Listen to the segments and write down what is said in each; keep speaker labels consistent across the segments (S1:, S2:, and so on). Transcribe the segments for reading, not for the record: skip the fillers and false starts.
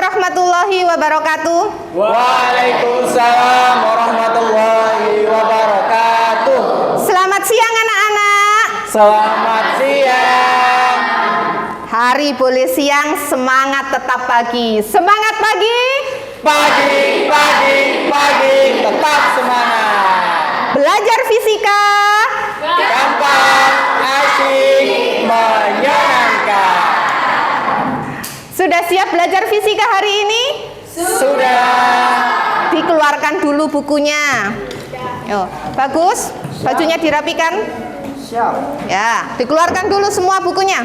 S1: warahmatullahi wabarakatuh.
S2: Waalaikumsalam warahmatullahi wabarakatuh.
S1: Selamat siang anak-anak.
S2: Selamat siang.
S1: Hari boleh siang, semangat tetap pagi. Semangat pagi.
S2: Pagi, pagi, pagi, tetap semangat.
S1: Belajar fisika
S2: Gampang, asik, menyenangkan.
S1: sudah siap belajar fisika hari ini?
S2: Sudah.
S1: Dikeluarkan dulu bukunya. Yo, bagus. Bajunya dirapikan.
S2: Siap.
S1: Ya, dikeluarkan dulu semua bukunya.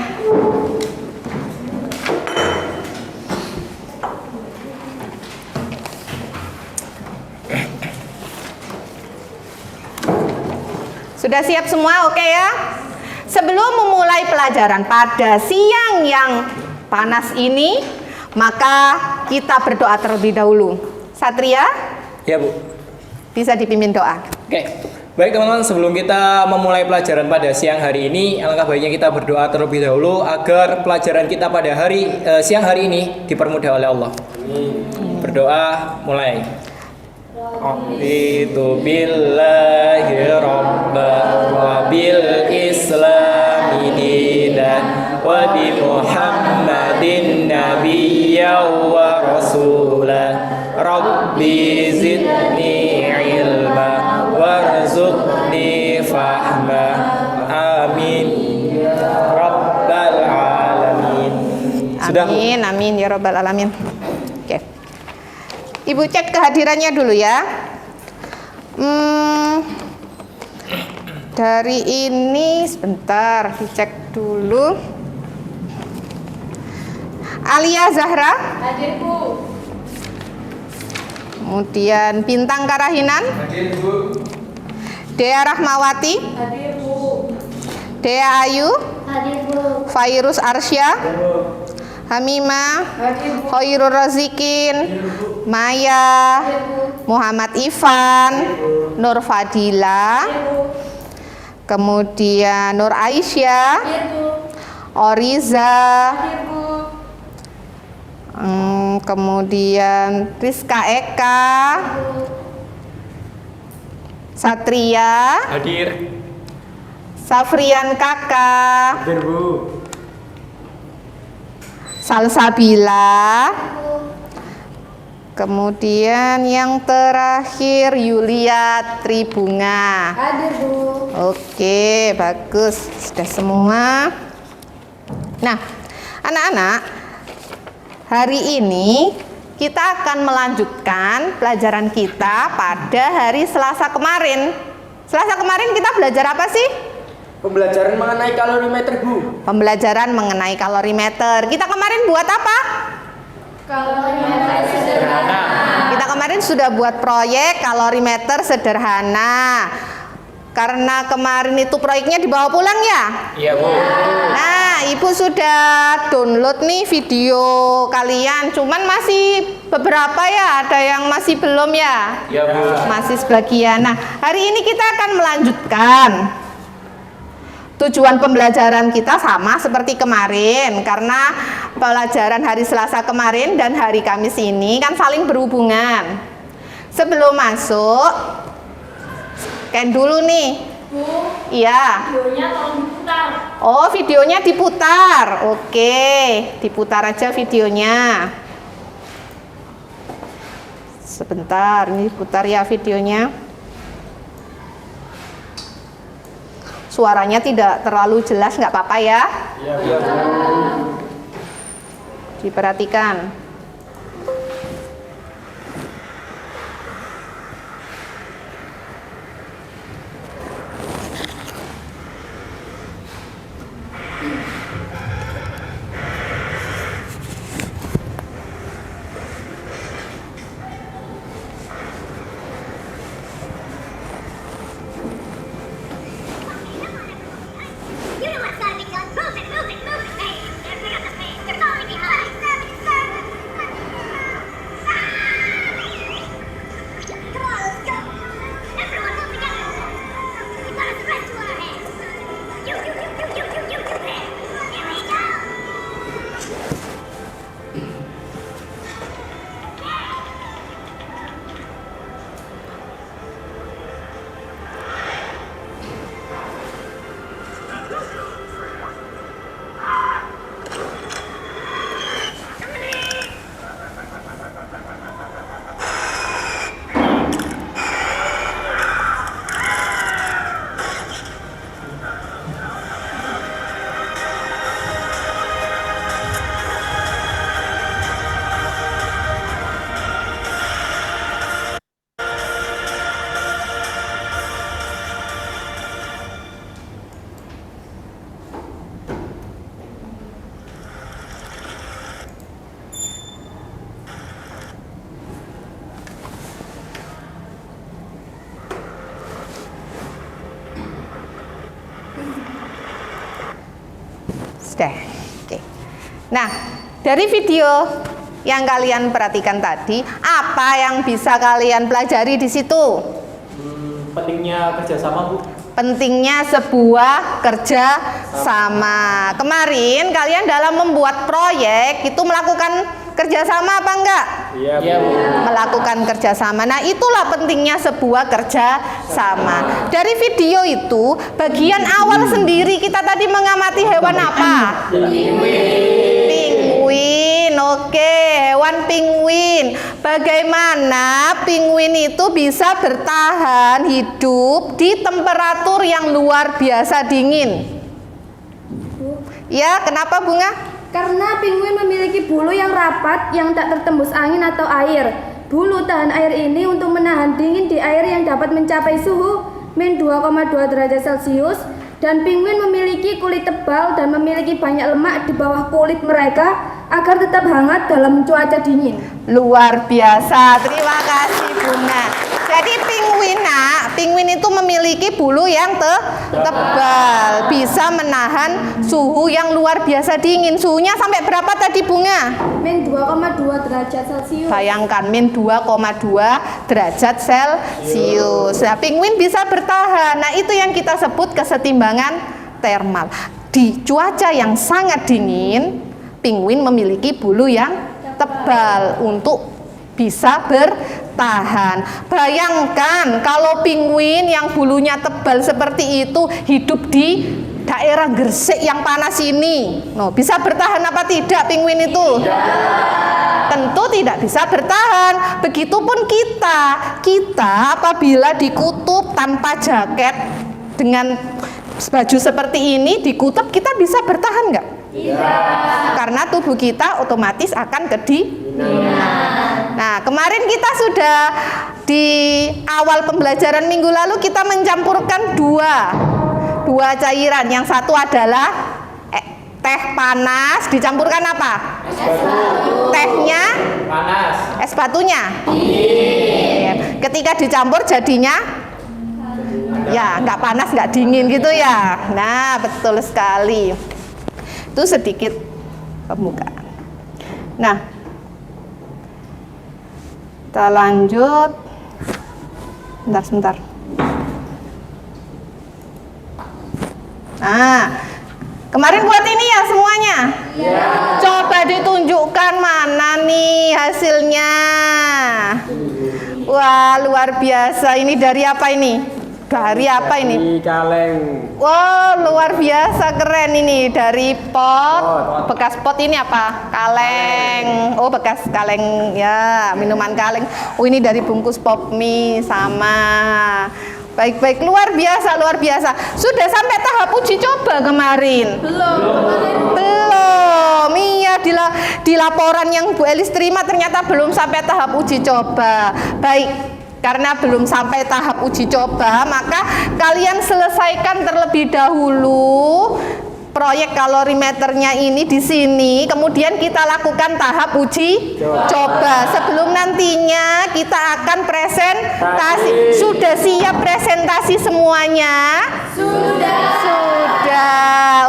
S1: Sudah siap semua, oke ya? Sebelum memulai pelajaran pada siang yang panas ini, maka kita berdoa terlebih dahulu. Satria,
S2: Ya, Bu.
S1: bisa dipimpin doa.
S2: Oke. Baik teman-teman, sebelum kita memulai pelajaran pada siang hari ini, alangkah baiknya kita berdoa terlebih dahulu agar pelajaran kita pada siang hari ini dipermudah oleh Allah. Berdoa, mulai. Raditu billahi rabban wa bil islami dinan wa bi Muhammadin nabiyyan wa rasulan. Rabbi zidni ilma warzuqni fahma. Amin rabbal alamin. Sudah, Bu?
S1: Amin, amin ya rabbal alamin. Oke. Ibu cek kehadirannya dulu ya. Dari ini sebentar dicek dulu. Alia Zahra.
S3: Hadir, Bu.
S1: Kemudian Bintang Karahinan.
S2: Hadir, Bu.
S1: Dea Rahmawati.
S3: Hadir, Bu.
S1: Dea Ayu.
S3: Hadir, Bu.
S1: Fairuz Arsya. Hamima.
S3: Hadir, Bu.
S1: Khairul Razikin. Maya. Muhammad Ivan. Nur Fadila. Kemudian Nur Aisyah.
S3: Hadir, Bu.
S1: Oriza.
S3: Hadir, Bu.
S1: Kemudian Rizka Eka. Satria.
S2: Hadir.
S1: Safrian Kakak.
S2: Hadir, Bu.
S1: Salsabila. Kemudian yang terakhir Yulia Tribunga.
S3: Hadir, Bu.
S1: Oke, bagus. Sudah semua. Nah, anak-anak, hari ini kita akan melanjutkan pelajaran kita pada hari Selasa kemarin. Selasa kemarin kita belajar apa sih?
S2: Pembelajaran mengenai kalorimeter, Bu.
S1: Pembelajaran mengenai kalorimeter. Kita kemarin buat apa?
S3: Kalorimeter sederhana.
S1: Kita kemarin sudah buat proyek kalorimeter sederhana. Karena kemarin itu proyeknya dibawa pulang ya?
S2: Iya, Bu.
S1: Nah, Ibu sudah download nih video kalian. Cuman masih beberapa ya, ada yang masih belum ya?
S2: Iya, Bu.
S1: Masih sebagian. Nah, hari ini kita akan melanjutkan. Tujuan pembelajaran kita sama seperti kemarin, karena pelajaran hari Selasa kemarin dan hari Kamis ini kan saling berhubungan. Sebelum masuk, scan dulu nih.
S3: Bu,
S1: Iya.
S3: videonya tolong diputar.
S1: Oh, videonya diputar. Oke, diputar aja videonya. Sebentar, ini diputar ya videonya. Suaranya tidak terlalu jelas, nggak apa-apa ya.
S2: Iya, Bu.
S1: Diperhatikan.
S4: You know what's gotta be done. Move it, move it, move it. Hey, pick up the pace. You're falling behind.
S1: Sudah. Oke. Nah, dari video yang kalian perhatikan tadi, apa yang bisa kalian pelajari di situ?
S2: Pentingnya kerjasama, Bu.
S1: Pentingnya sebuah kerja sama. Kemarin kalian dalam membuat proyek itu melakukan kerjasama apa enggak?
S2: Iya, Bu.
S1: Melakukan kerjasama. Nah, itulah pentingnya sebuah kerja sama. Dari video itu, bagian awal sendiri kita tadi mengamati hewan apa? Pinguin. Oke, hewan pinguin. Bagaimana pinguin itu bisa bertahan hidup di temperatur yang luar biasa dingin? Ya, kenapa Bunga?
S3: Karena pinguin memiliki bulu yang rapat yang tak tertembus angin atau air. Bulu tahan air ini untuk menahan dingin di air yang dapat mencapai suhu -2,2 derajat Celcius. Dan pinguin memiliki kulit tebal dan memiliki banyak lemak di bawah kulit mereka agar tetap hangat dalam cuaca dingin.
S1: Luar biasa, terima kasih Bunga. Jadi pinguin itu memiliki bulu yang tebal, bisa menahan suhu yang luar biasa dingin. Suhunya sampai berapa tadi Bunga?
S3: -2,2 derajat Celcius.
S1: Bayangkan -2,2 derajat Celcius. Nah, pinguin bisa bertahan. Nah, itu yang kita sebut kesetimbangan termal. Di cuaca yang sangat dingin, pinguin memiliki bulu yang tebal untuk bisa bertahan. Bayangkan kalau pinguin yang bulunya tebal seperti itu hidup di daerah Gresik yang panas ini. No, bisa bertahan apa tidak pinguin itu? Tentu tidak bisa bertahan. Begitupun kita apabila di kutub tanpa jaket dengan baju seperti ini di kutub, kita bisa bertahan nggak? Karena tubuh kita otomatis akan kedinginan. Nah, kemarin kita sudah di awal pembelajaran minggu lalu kita mencampurkan dua cairan. Yang satu adalah teh panas, dicampurkan apa?
S2: Es batu.
S1: Tehnya
S2: Panas.
S1: es batunya dingin. Ketika dicampur jadinya ya nggak panas nggak dingin gitu ya. Nah, betul sekali. Itu sedikit pembukaan. Nah, kita lanjut. Sebentar. Nah, kemarin buat ini ya semuanya. Coba ditunjukkan mana nih hasilnya. Wah, luar biasa. Ini dari apa ini? Dari apa ini?
S2: Kaleng.
S1: Wow, luar biasa, keren ini. Dari pot. Bekas pot ini apa? Kaleng. Oh, bekas kaleng ya, minuman kaleng. Oh, ini dari bungkus pop mie sama. Baik, luar biasa, luar biasa. Sudah sampai tahap uji coba kemarin? Belum. Iya, di laporan yang Bu Elis terima ternyata belum sampai tahap uji coba. Baik. Karena belum sampai tahap uji coba, maka kalian selesaikan terlebih dahulu proyek kalorimeternya ini di sini. Kemudian kita lakukan tahap uji coba. Sebelum nantinya kita akan presentasi. Sudah siap presentasi semuanya? Sudah.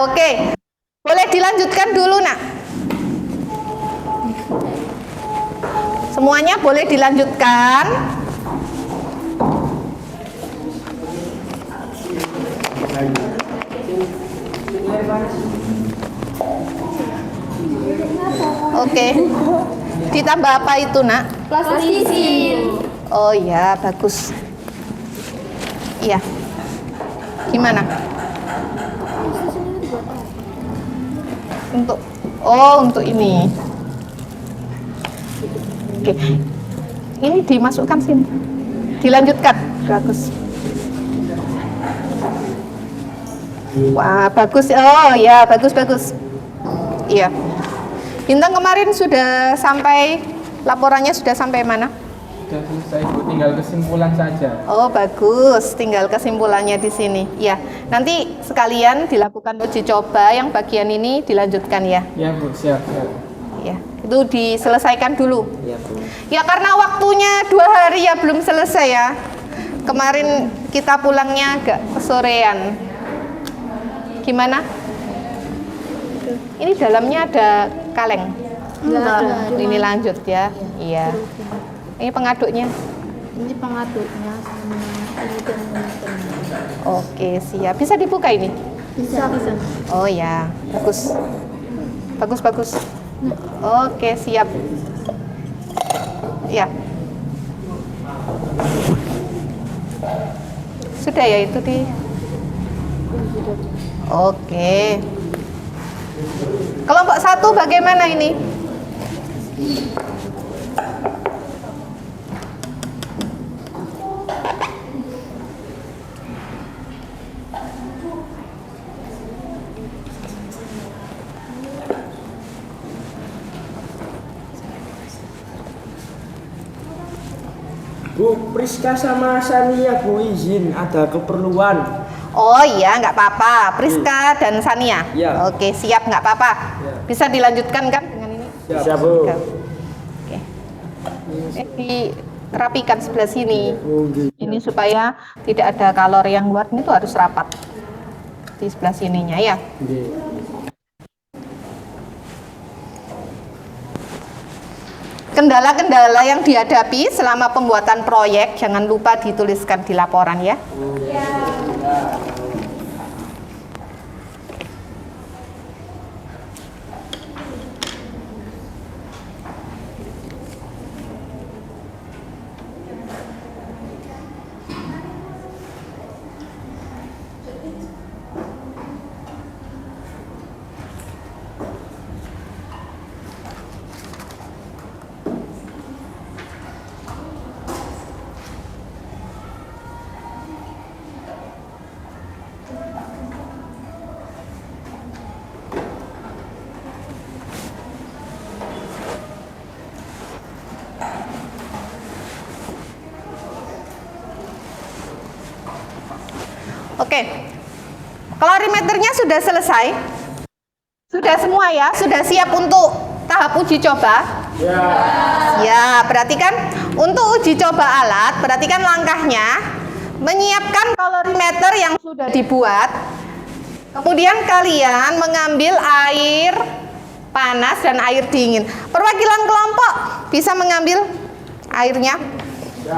S1: Oke. Boleh dilanjutkan dulu, Nak. Semuanya boleh dilanjutkan. Oke. Ditambah apa itu, Nak?
S3: Plastisin.
S1: Oh iya, bagus. Iya. Gimana? Untuk ini. Oke. Ini dimasukkan sini. Dilanjutkan. Bagus. Wah, bagus. Oh ya, bagus. Iya. Bintang kemarin sudah sampai, laporannya sudah sampai mana?
S4: Sudah selesai, Bu, tinggal kesimpulan saja.
S1: Oh, bagus. Tinggal kesimpulannya di sini. Ya, nanti sekalian dilakukan uji coba yang bagian ini dilanjutkan ya.
S4: Ya, Bu, siap.
S1: Ya, itu diselesaikan dulu.
S2: Iya, Bu.
S1: Ya, karena waktunya 2 hari ya belum selesai ya. Kemarin kita pulangnya agak kesorean. Gimana? Ini dalamnya ada kaleng.
S3: Enggak.
S1: Ini lanjut ya. Iya. Ini pengaduknya.
S3: Ini pengaduknya sama ini dan ini.
S1: Oke, siap. Bisa dibuka ini?
S3: Bisa.
S1: Oh ya, bagus. Bagus, bagus. Oke, siap. Ya. Sudah ya itu di. Oke. Kelompok 1 bagaimana ini?
S5: Bu, Priska sama Sania Bu izin ada keperluan.
S1: Oh iya, nggak apa-apa. Priska dan Sania.
S5: Ya.
S1: Oke, siap, nggak apa-apa.
S5: Ya.
S1: Bisa dilanjutkan kan dengan ini?
S5: Siap Bu.
S1: Oke. Dirapikan sebelah sini.
S5: Oh, gitu.
S1: Ini supaya tidak ada kalori yang keluar. Ini tuh harus rapat di sebelah sininya ya.
S5: Nggih.
S1: Kendala-kendala yang dihadapi selama pembuatan proyek jangan lupa dituliskan di laporan ya. Oke, kalorimeternya sudah selesai? Sudah semua ya? Sudah siap untuk tahap uji coba? Ya, perhatikan untuk uji coba alat, perhatikan langkahnya. Menyiapkan kalorimeter yang sudah dibuat. Kemudian kalian mengambil air panas dan air dingin. Perwakilan kelompok bisa mengambil airnya?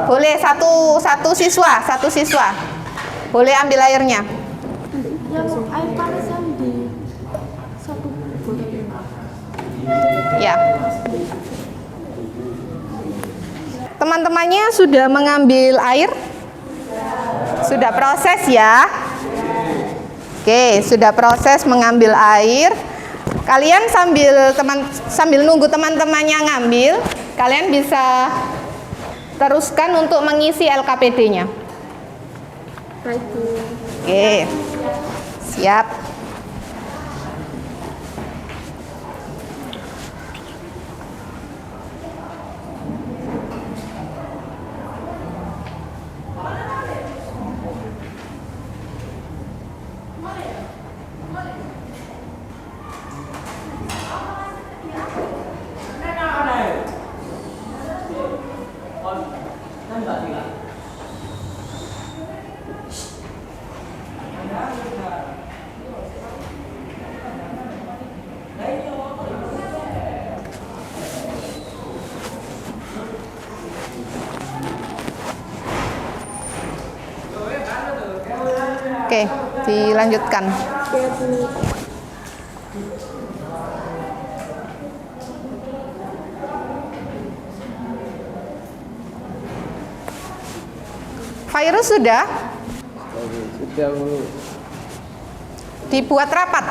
S1: Boleh satu siswa. Boleh ambil airnya.
S3: Yang air panas yang di satu botol.
S1: Ya. Teman-temannya sudah mengambil air? Sudah proses ya? Oke, sudah proses mengambil air. Kalian sambil nunggu teman-temannya ngambil, kalian bisa teruskan untuk mengisi LKPD-nya.
S3: Baik, Bu.
S1: Oke. Siap. Oke, dilanjutkan. Virus sudah
S4: Sudah Bu.
S1: dibuat rapat.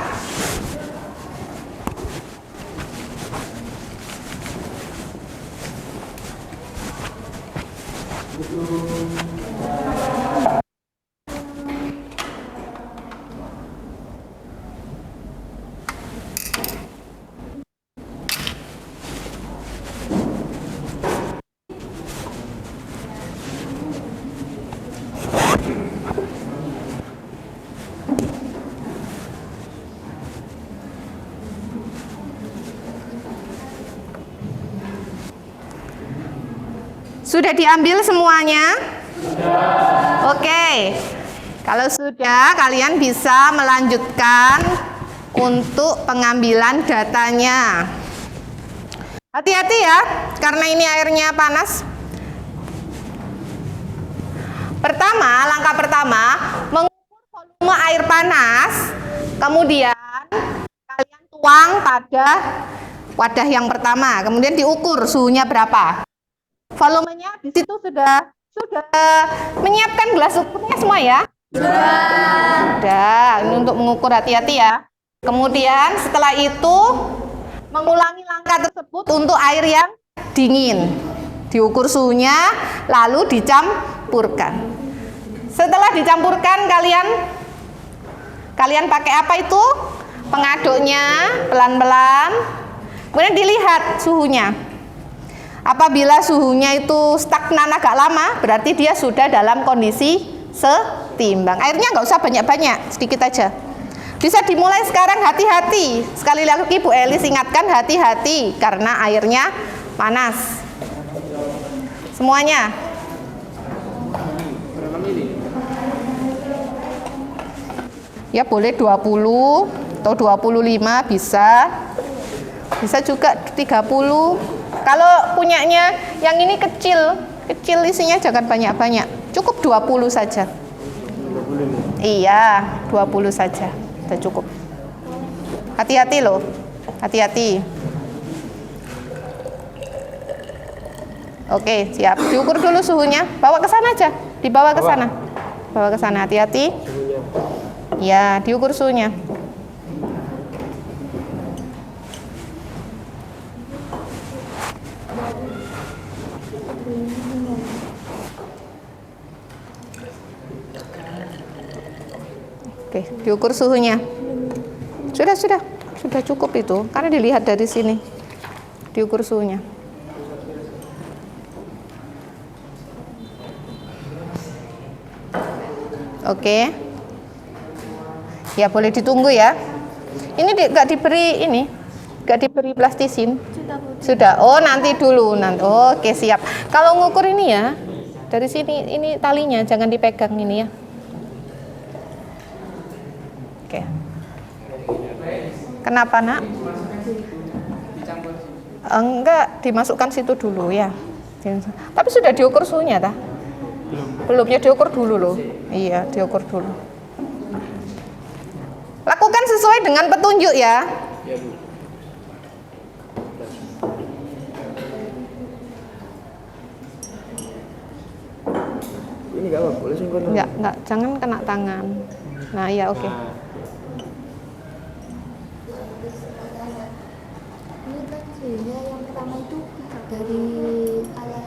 S1: Sudah diambil semuanya? Sudah. Oke. Kalau sudah, kalian bisa melanjutkan untuk pengambilan datanya. Hati-hati ya, karena ini airnya panas. Langkah pertama, mengukur volume air panas, kemudian kalian tuang pada wadah yang pertama, kemudian diukur suhunya berapa. Volumenya di situ sudah menyiapkan gelas ukurnya semua ya? Sudah. Ini untuk mengukur, hati-hati ya. Kemudian setelah itu mengulangi langkah tersebut untuk air yang dingin. Diukur suhunya, lalu dicampurkan. Setelah dicampurkan, kalian pakai apa itu? Pengaduknya pelan-pelan. Kemudian dilihat suhunya. Apabila suhunya itu stagnan agak lama, berarti dia sudah dalam kondisi setimbang. Airnya nggak usah banyak-banyak, sedikit aja. Bisa dimulai sekarang, hati-hati. Sekali lagi Bu Elis ingatkan, hati-hati karena airnya panas. Semuanya. Ya boleh 20 atau 25 bisa. Bisa juga 30. Kalau punyanya yang ini kecil isinya jangan banyak-banyak. Cukup 20 saja. Iya, 20 saja. Sudah cukup. Hati-hati loh. Hati-hati. Oke, siap. Diukur dulu suhunya. Bawa ke sana aja. Dibawa ke sana. Bawa ke sana, hati-hati. Ya, diukur suhunya. Oke, diukur suhunya. Sudah cukup itu, karena dilihat dari sini. Diukur suhunya. Oke. Ya boleh ditunggu ya. Ini nggak diberi plastisin. Sudah. Oh nanti dulu. Oke siap. Kalau ngukur ini ya, dari sini ini talinya jangan dipegang ini ya. Oke. Kenapa nak? Enggak, dimasukkan situ dulu ya. Tapi sudah diukur suhunya dah? Belumnya diukur dulu loh. Iya, diukur dulu. Lakukan sesuai dengan petunjuk ya.
S5: Ini enggak apa, boleh singkong.
S1: Enggak, jangan kena tangan. Nah, iya oke.
S6: Ini kan suhunya yang pertama itu dari alat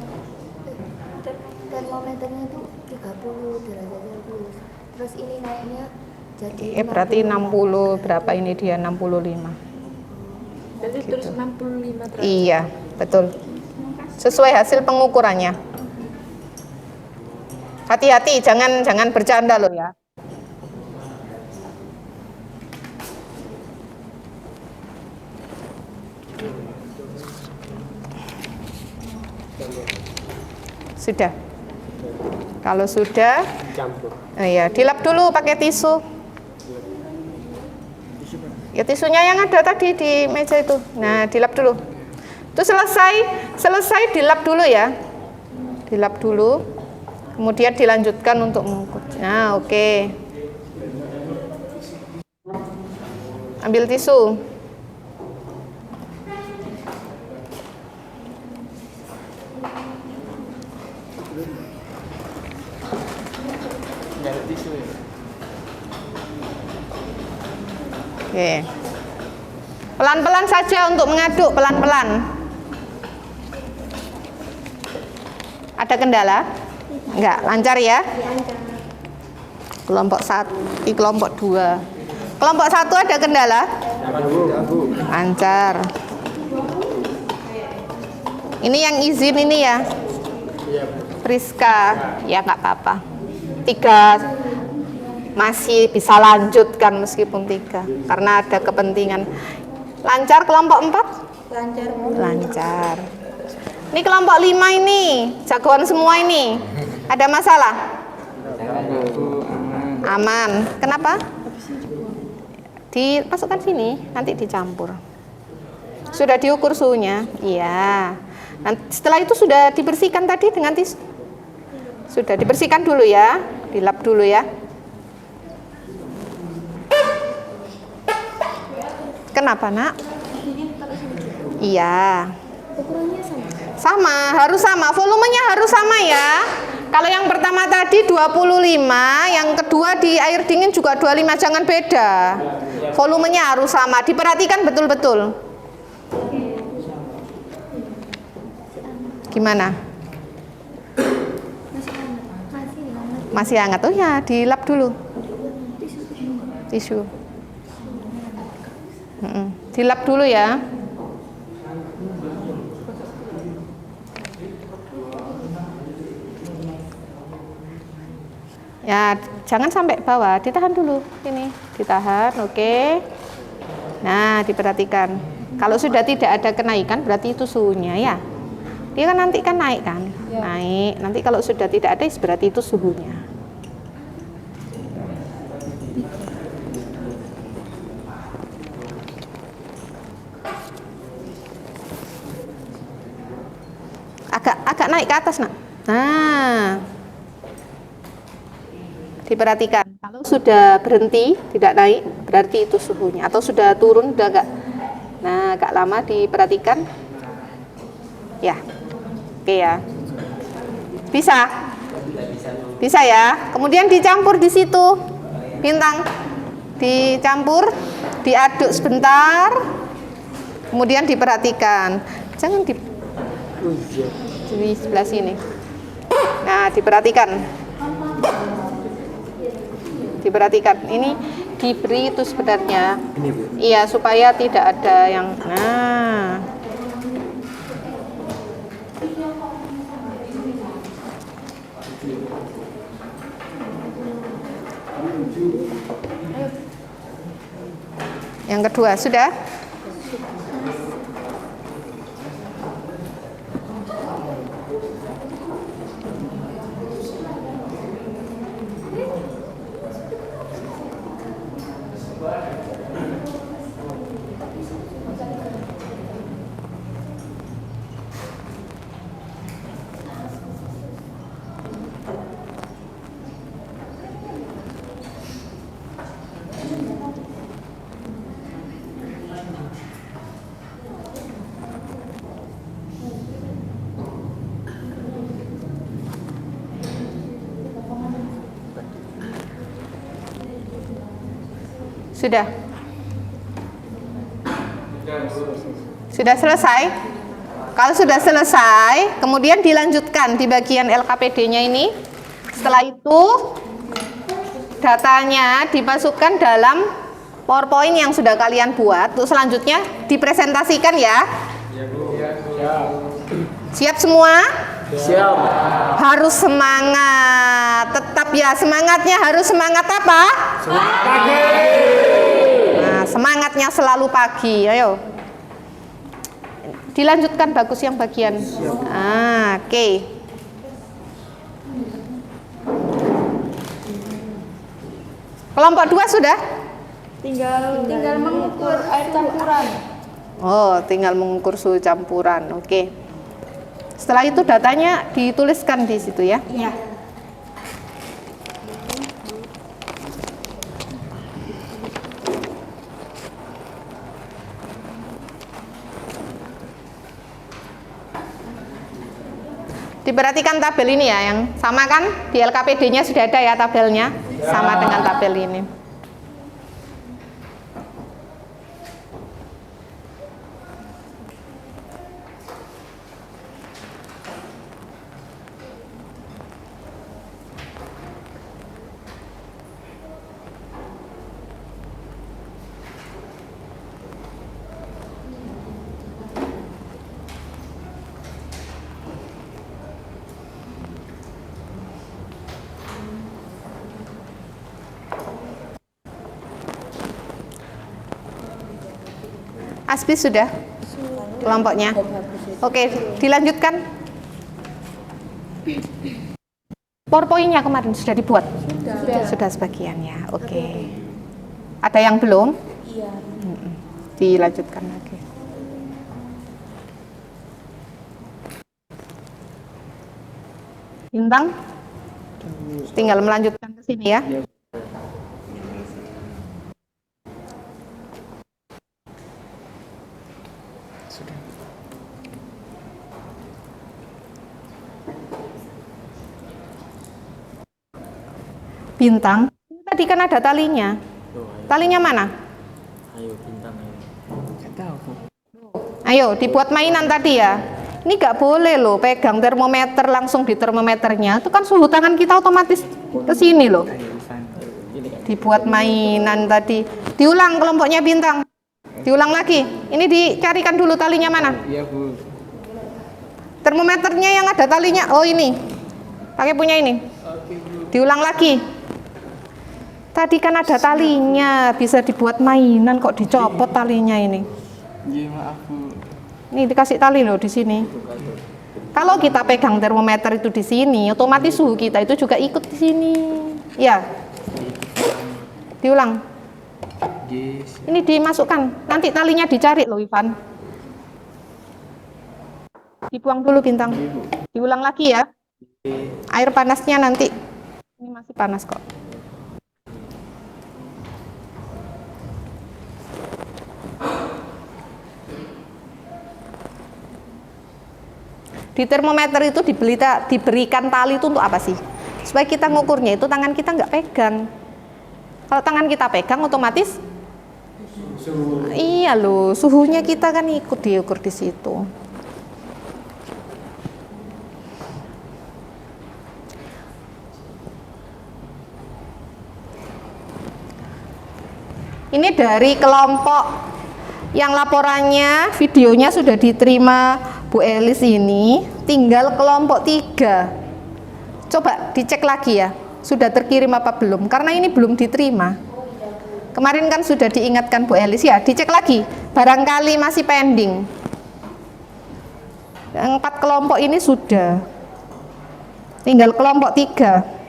S6: termometernya itu 30 derajat Celcius. Terus ini naiknya jadi
S1: Berarti 60 berapa ini dia 65.
S6: Berarti
S1: Gitu.
S6: terus 65 derajat.
S1: Iya, betul. Sesuai hasil pengukurannya. Hati-hati, jangan bercanda loh ya. Sudah. Kalau sudah, ya dilap dulu pakai tisu. Ya tisunya yang ada tadi di meja itu. Nah, dilap dulu. Itu selesai dilap dulu ya. Dilap dulu. Kemudian dilanjutkan untuk mengukur. Nah, oke. Ambil tisu. Oke. Pelan-pelan saja untuk mengaduk, pelan-pelan. Ada kendala? Enggak, lancar ya? Kelompok 1, kelompok 2. Kelompok 1 ada kendala? Lancar. Ini yang izin ini ya? Priska, ya nggak apa-apa. 3 masih bisa lanjutkan meskipun 3 karena ada kepentingan. Lancar kelompok 4?
S6: Lancar.
S1: Lancar. Ini kelompok 5 ini, jagoan semua ini. Ada masalah? Aman. Kenapa? Dimasukkan sini, nanti dicampur. Sudah diukur suhunya? Iya. Setelah itu sudah dibersihkan tadi dengan tisu. Sudah dibersihkan dulu ya, dilap dulu ya. Kenapa, Nak? Iya.
S6: Ukurannya sama.
S1: Sama, harus sama. Volumenya harus sama ya. Kalau yang pertama tadi 25, yang kedua di air dingin juga 25, jangan beda. Volumenya harus sama, diperhatikan betul-betul. Gimana? Masih hangat. Oh ya, dilap dulu. Tisu. Dilap dulu ya. Ya, jangan sampai bawah, ditahan dulu. Ini, ditahan, oke. Nah, diperhatikan. Kalau sudah tidak ada kenaikan, berarti itu suhunya ya. Dia kan nanti kan naik kan? Naik. Nanti kalau sudah tidak ada, berarti itu suhunya. Agak naik ke atas, Nak. Nah, diperhatikan. Kalau sudah berhenti, tidak naik, berarti itu suhunya. Atau sudah turun, udah agak lama, diperhatikan. Ya, oke ya. Bisa? Bisa ya. Kemudian dicampur di situ, Bintang. Dicampur, diaduk sebentar. Kemudian diperhatikan. Jangan di sebelah sini. Nah, diperhatikan. Diperhatikan. Ini diberi itu sebenarnya. Iya, supaya tidak ada yang. Nah. Yang kedua, sudah? Sudah? Sudah selesai? Kalau sudah selesai, kemudian dilanjutkan di bagian LKPD-nya ini. Setelah itu, datanya dimasukkan dalam PowerPoint yang sudah kalian buat. Untuk selanjutnya dipresentasikan ya. Siap semua?
S5: Siap.
S1: Harus semangat. Tetap ya, semangatnya harus semangat apa?
S5: Semangat pagi.
S1: Nah, semangatnya selalu pagi. Ayo. Dilanjutkan bagus yang bagian. Oke. Kelompok 2 sudah?
S3: Tinggal mengukur air campuran.
S1: Oh, tinggal mengukur suhu campuran. Oke. Setelah itu datanya dituliskan di situ ya.
S3: Iya.
S1: Diperhatikan tabel ini ya, yang sama kan di LKPD-nya sudah ada ya tabelnya, sama dengan tabel ini. Asbi sudah? Kelompoknya? Oke, dilanjutkan. PowerPoint-nya kemarin sudah dibuat? Sudah sebagian ya, oke. Ada yang belum?
S3: Iya.
S1: Dilanjutkan lagi. Bintang, tinggal melanjutkan ke sini ya. Bintang, tadi kan ada talinya. Talinya mana?
S5: Ayo bintang ayo. Nggak tahu.
S1: Ayo, dibuat mainan tadi ya. Ini nggak boleh loh pegang termometer langsung di termometernya. Itu kan suhu tangan kita otomatis ke sini loh. Dibuat mainan tadi. Diulang kelompoknya bintang. Diulang lagi. Ini dicarikan dulu talinya mana?
S4: Iya Bu.
S1: Termometernya yang ada talinya. Oh ini. Pakai punya ini. Diulang lagi. Tadi kan ada talinya, bisa dibuat mainan kok dicopot talinya ini.
S4: Iya maaf Bu.
S1: Ini dikasih tali loh di sini. Kalau kita pegang termometer itu di sini, otomatis suhu kita itu juga ikut di sini. Ya. Diulang.
S4: Yes.
S1: Ini dimasukkan. Nanti talinya dicari loh Ivan. Dibuang dulu bintang. Diulang lagi ya. Air panasnya nanti. Ini masih panas kok. Di termometer itu diberikan tali itu untuk apa sih? Supaya kita ngukurnya itu tangan kita nggak pegang. Kalau tangan kita pegang otomatis iya loh, suhunya kita kan ikut diukur di situ. Ini dari kelompok yang laporannya, videonya sudah diterima Bu Elis ini, tinggal kelompok 3. Coba dicek lagi ya, sudah terkirim apa belum? Karena ini belum diterima. Kemarin kan sudah diingatkan Bu Elis ya, dicek lagi. Barangkali masih pending. Yang 4 kelompok ini sudah. Tinggal kelompok 3.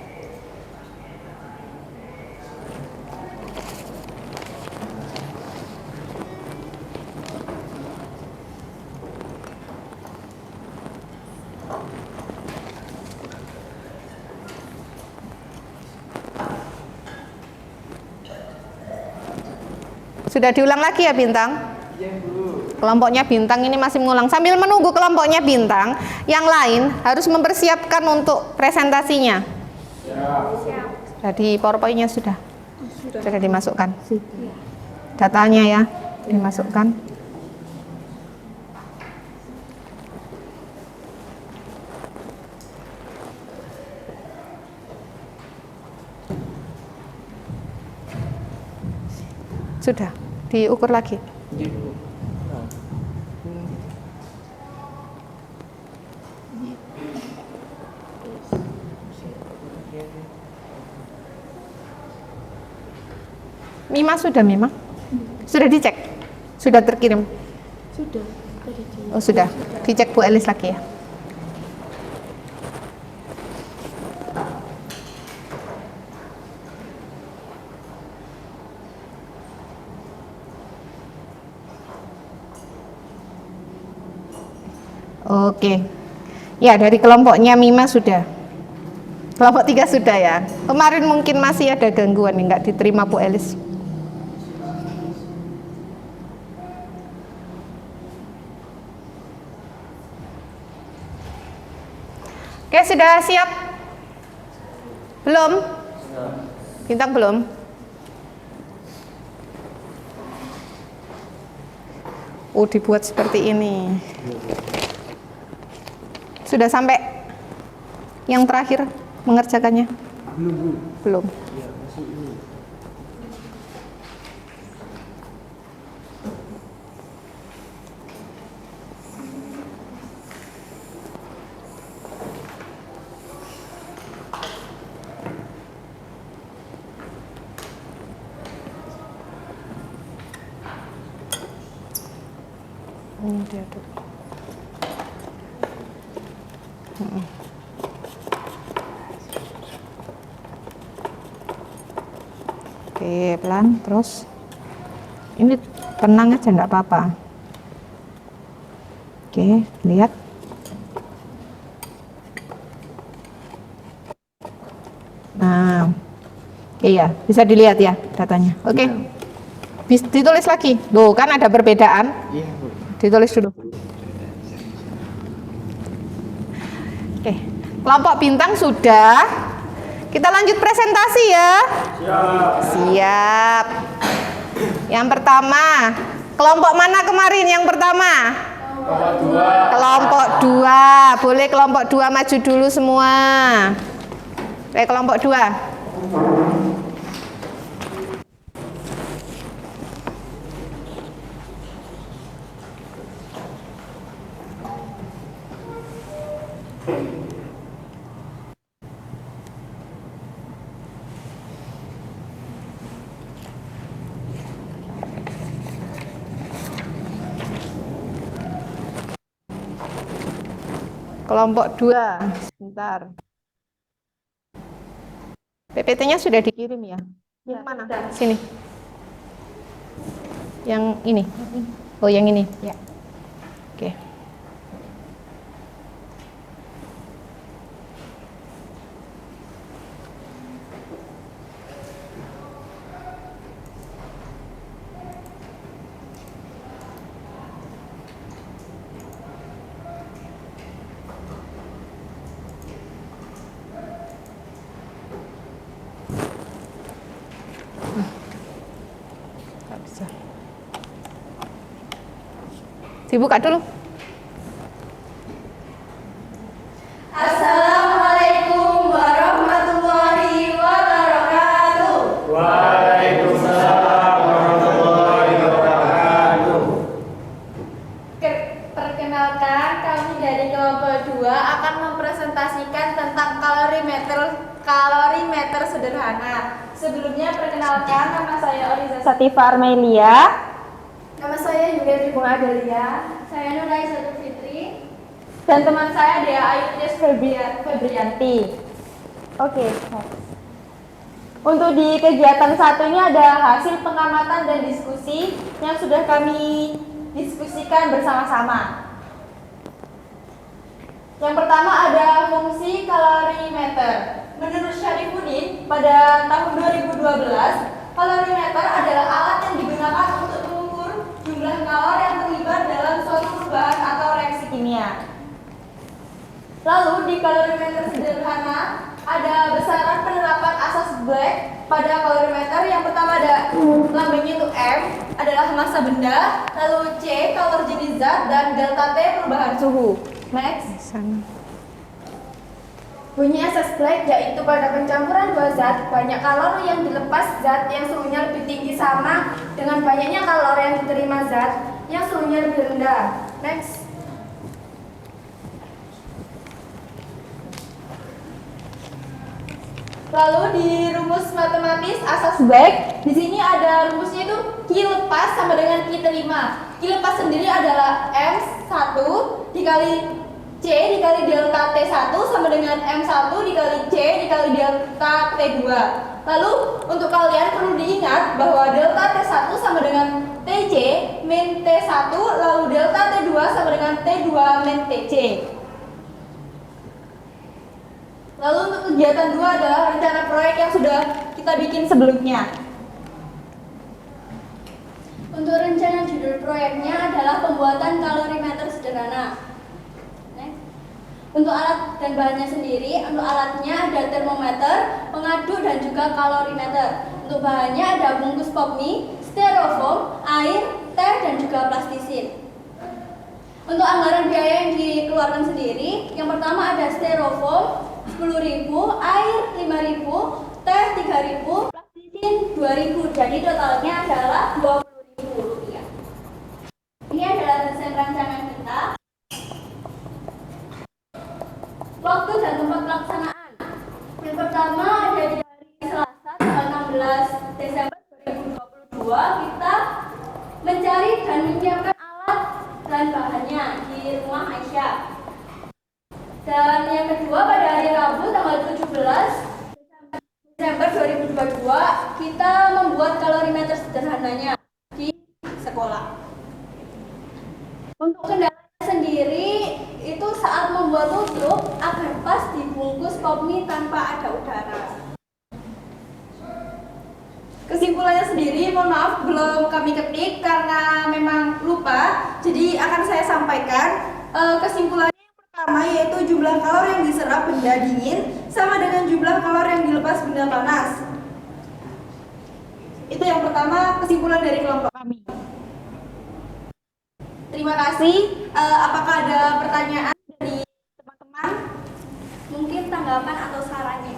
S1: Sudah diulang lagi ya bintang? Iya Bu. Kelompoknya bintang ini masih mengulang. Sambil menunggu kelompoknya bintang, yang lain harus mempersiapkan untuk presentasinya. Siap. Jadi PowerPoint-nya sudah dimasukkan. Datanya ya dimasukkan. Sudah diukur lagi. Mima sudah Mima? Sudah dicek? Sudah terkirim?
S3: Sudah.
S1: Oh sudah. Dicek Bu Elis lagi ya. Oke. Ya, dari kelompoknya Mima sudah. Kelompok 3 sudah ya. Kemarin mungkin masih ada gangguan yang nggak diterima Bu Elis. Oke, sudah siap? Belum? Bintang belum? Oh, dibuat seperti ini. Sudah sampai yang terakhir mengerjakannya?
S4: Belum Bu.
S1: Belum.
S4: Ya, masuk ini.
S1: Ini dia tuh. Oke, pelan terus. Ini tenang aja, enggak apa-apa. Oke, lihat. Nah, iya, bisa dilihat ya datanya. Oke. Ditulis lagi. Loh, kan ada perbedaan.
S4: Iya, Bu.
S1: Ditulis dulu. Oke. Kelompok bintang sudah. Kita lanjut presentasi ya. Siap. Yang pertama, kelompok mana kemarin yang pertama? Kelompok 2. Boleh kelompok 2 maju dulu semua. Kelompok 2. Kelompok 2. Sebentar. PPT-nya sudah dikirim ya? Yang mana? Sini. Yang ini. Oh, yang ini. Ya. Oke. Nggak bisa. Dibuka dulu.
S3: Assalamualaikum warahmatullahi wabarakatuh. Perkenalkan, kami dari kelompok 2 akan mempresentasikan tentang kalorimeter sederhana. Sebelumnya perkenalkan, nama saya Oliza Satifah Armelia. Nama saya Yulia Tribunga Adelia. Saya Nur Aisyah Fitri. Dan teman saya Dea Ayutis Febrianti. Oke. Untuk di kegiatan satu ini ada hasil pengamatan dan diskusi yang sudah kami diskusikan bersama-sama. Yang pertama ada fungsi kalorimeter. Menurut Syarifuddin, pada tahun 2012, kalorimeter adalah alat yang digunakan untuk mengukur jumlah kalori yang terlibat dalam suatu perubahan atau reaksi kimia. Lalu di kalorimeter sederhana ada besaran penerapan asas Black pada kalorimeter. Yang pertama ada lambangnya itu M adalah massa benda, lalu C kalori jenis zat, dan delta T perubahan suhu. Next. Bunyi asas Black yaitu pada pencampuran dua zat, banyak kalori yang dilepas zat yang suhunya lebih tinggi sama dengan banyaknya kalori yang diterima zat yang suhunya lebih rendah. Next. Lalu di rumus matematis asas Black, di sini ada rumusnya itu Q lepas sama dengan Q terima. Q lepas sendiri adalah M1 dikali C dikali delta T1 sama dengan M1 dikali C dikali delta T2. Lalu untuk kalian perlu diingat bahwa delta T1 sama dengan TC min T1, lalu delta T2 sama dengan T2 min TC. Lalu untuk kegiatan 2 adalah rencana proyek yang sudah kita bikin sebelumnya. Untuk rencana judul proyeknya adalah pembuatan kalorimeter sederhana. Untuk alat dan bahannya sendiri, untuk alatnya ada termometer, pengaduk, dan juga kalorimeter. Untuk bahannya ada bungkus pop mie, styrofoam, air, teh, dan juga plastisin. Untuk anggaran biaya yang dikeluarkan sendiri, yang pertama ada styrofoam 10.000, air 5.000, teh 3.000, plastisin 2.000. Jadi totalnya adalah 20.000 rupiah. Ini adalah desain rancangan kita. Waktu dan tempat pelaksanaan. Yang pertama ada di hari Selasa tanggal 16 Desember 2022, kita mencari dan menyiapkan alat dan bahannya di rumah Aisyah. Dan yang kedua pada hari Rabu tanggal 17 Desember 2022, kita membuat kalorimeter sederhananya di sekolah. Untuk kendalanya sendiri itu saat membuat tutup agar pas dibungkus pop mie tanpa ada udara. Kesimpulannya sendiri, mohon maaf belum kami ketik karena memang lupa, jadi akan saya sampaikan. Kesimpulannya yang pertama yaitu jumlah kalori yang diserap benda dingin sama dengan jumlah kalori yang dilepas benda panas. Itu yang pertama kesimpulan dari kelompok kami. Terima kasih. Apakah ada pertanyaan dari teman-teman? Mungkin tanggapan atau sarannya?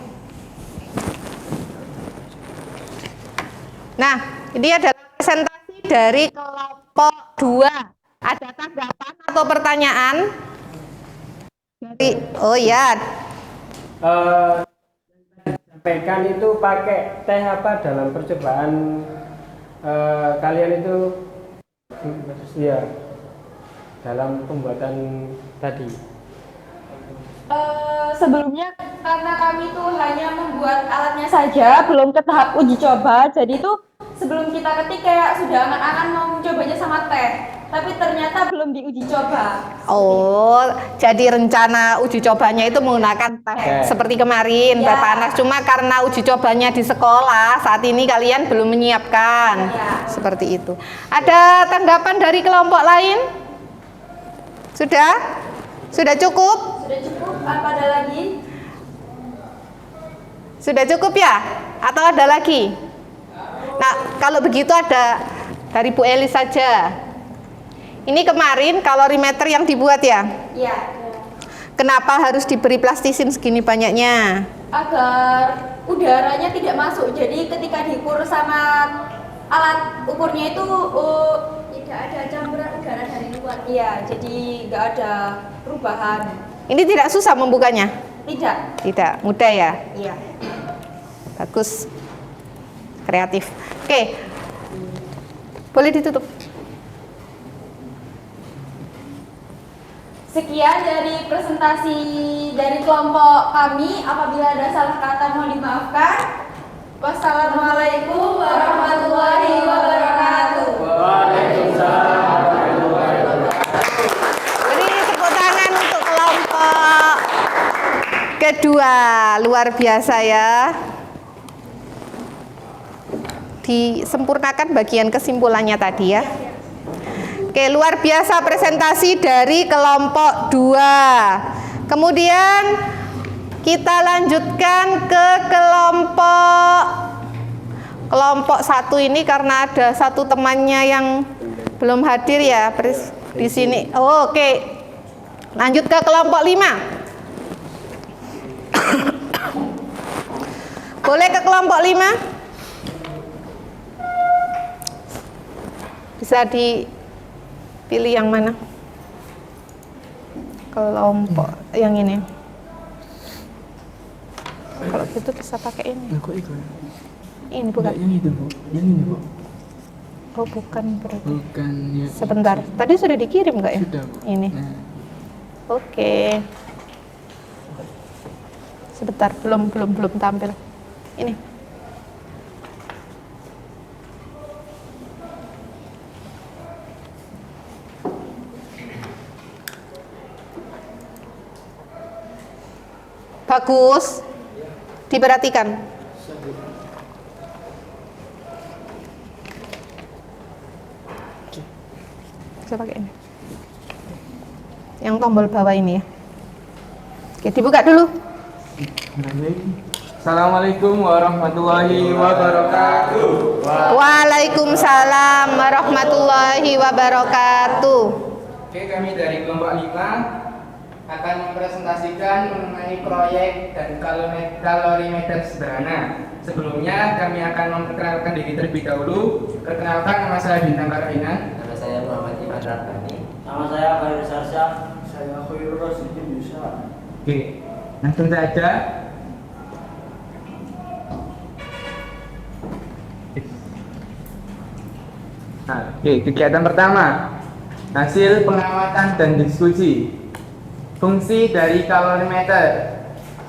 S1: Nah, ini adalah presentasi dari kelompok 2. Ada tanggapan atau pertanyaan? Oh ya,
S7: sampaikan itu pakai teh apa dalam percobaan kalian itu ya dalam pembuatan tadi?
S3: Sebelumnya karena kami tuh hanya membuat alatnya saja, belum ke tahap uji coba, jadi tuh sebelum kita ketik kayak sudah angan-angan mau mencobanya sama teh, tapi ternyata belum diuji coba.
S1: oh, jadi rencana uji cobanya itu menggunakan teh seperti kemarin,
S3: Ya.
S1: teh panas. Cuma karena uji cobanya di sekolah, saat ini kalian belum menyiapkan.
S3: Ya.
S1: Seperti itu. Ada tanggapan dari kelompok lain? Sudah? Sudah cukup?
S3: Sudah cukup? Apa ada lagi?
S1: Sudah cukup ya? Atau ada lagi? Nah, kalau begitu ada dari Bu Eli saja. Ini kemarin kalorimeter yang dibuat ya?
S3: Iya.
S1: Kenapa harus diberi plastisin segini banyaknya?
S3: Agar udaranya tidak masuk, jadi ketika diukur sama alat ukurnya itu tidak ada campuran udara dari luar. Iya, jadi nggak ada perubahan.
S1: Ini tidak susah membukanya?
S3: Tidak.
S1: Tidak, mudah ya?
S3: Iya.
S1: Bagus. Kreatif. Oke. Boleh ditutup.
S3: Sekian dari presentasi dari kelompok kami. Apabila ada salah kata mohon dimaafkan. Wassalamualaikum warahmatullahi wabarakatuh.
S1: Beri tepuk tangan untuk kelompok kedua. Luar biasa ya. Disempurnakan bagian kesimpulannya tadi ya. Oke, luar biasa presentasi dari kelompok 2. Kemudian kita lanjutkan ke kelompok 1 ini karena ada satu temannya yang belum hadir ya di sini. Oh, oke. Lanjut ke kelompok 5. Boleh ke kelompok 5? Bisa dipilih yang mana? Kelompok yang ini. Kalau gitu bisa pakai ini.
S4: Kok ikut?
S1: Ini bukan.
S4: Enggak, yang itu bu. Yang ini bu.
S1: Oh, bukan berarti.
S4: Bukan ya.
S1: Sebentar. Tadi sudah dikirim nggak ya?
S4: Sudah bu.
S1: Ini.
S4: Nah,
S1: Oke. Sebentar, belum tampil. Ini. Bagus. Diperhatikan. Bisa pakai ini. Yang tombol bawah ini ya. Oke, dibuka dulu.
S4: Assalamualaikum warahmatullahi wabarakatuh.
S1: Waalaikumsalam warahmatullahi wabarakatuh.
S8: Oke, kami dari kelompok 5 akan mempresentasikan mengenai proyek dan kalorimeter sederhana. Sebelumnya kami akan memperkenalkan diri terlebih dahulu. Perkenalkan, nama saya Bintang Karahinan.
S5: Nama saya Muhammad Iman Rabbani. Nama saya Khairul Sarsyah.
S7: Saya Khairul Rasidin bisa.
S8: Oke, langsung saja. Nah, oke, kegiatan pertama, hasil pengamatan dan diskusi. Fungsi dari kalorimeter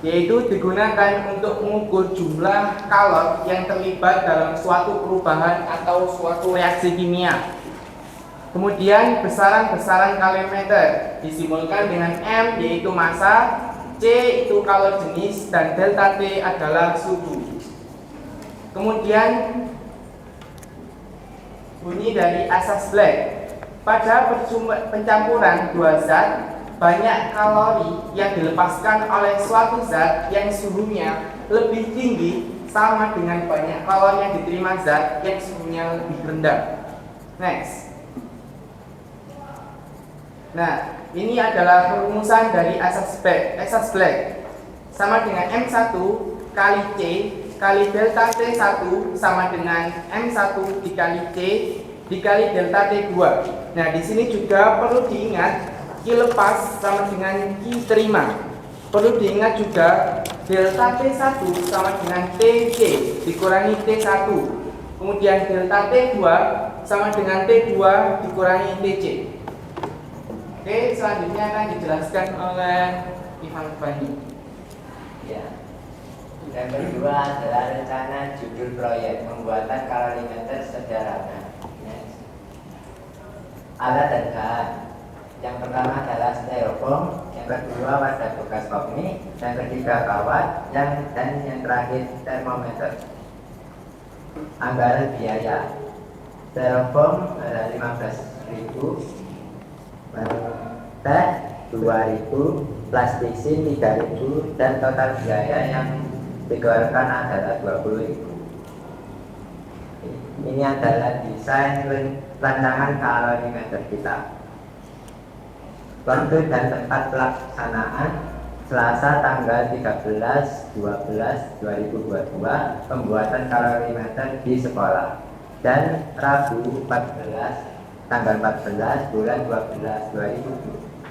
S8: yaitu digunakan untuk mengukur jumlah kalor yang terlibat dalam suatu perubahan atau suatu reaksi kimia. Kemudian besaran-besaran kalorimeter disimbolkan dengan M yaitu massa, C itu kalori jenis, dan delta T adalah suhu. Kemudian bunyi dari asas Black. Pada pencampuran dua zat, banyak kalori yang dilepaskan oleh suatu zat yang suhunya lebih tinggi sama dengan banyak kalori yang diterima zat yang suhunya lebih rendah. Next. Nah, ini adalah perumusan dari asas Black. Sama dengan M1 kali C kali delta T1 sama dengan M1 dikali C dikali delta T2. Nah, di sini juga perlu diingat Q lepas sama dengan Q terima. Perlu diingat juga delta T1 sama dengan TC dikurangi T1. Kemudian delta T2 sama dengan T2 dikurangi TC. Oke, selanjutnya akan dijelaskan oleh Ivan Fani.
S9: Ya. Yang kedua adalah rencana judul proyek pembuatan kalorimeter sederhana. Next. Alat dan bahan. Yang pertama adalah styrofoam, yang kedua wadah bekas kokmi, yang ketiga kawat, dan yang terakhir termometer. Anggaran biaya. Styrofoam ada 15.000, teh 2.000, plastisin 3.000, dan total biaya yang dikeluarkan adalah 20.000. Ini adalah desain rancangan kalorimeter kita. Waktu dan tempat pelaksanaan Selasa tanggal 13/12/2022 pembuatan kalorimeter di sekolah, dan Rabu 14 tanggal 14 bulan 12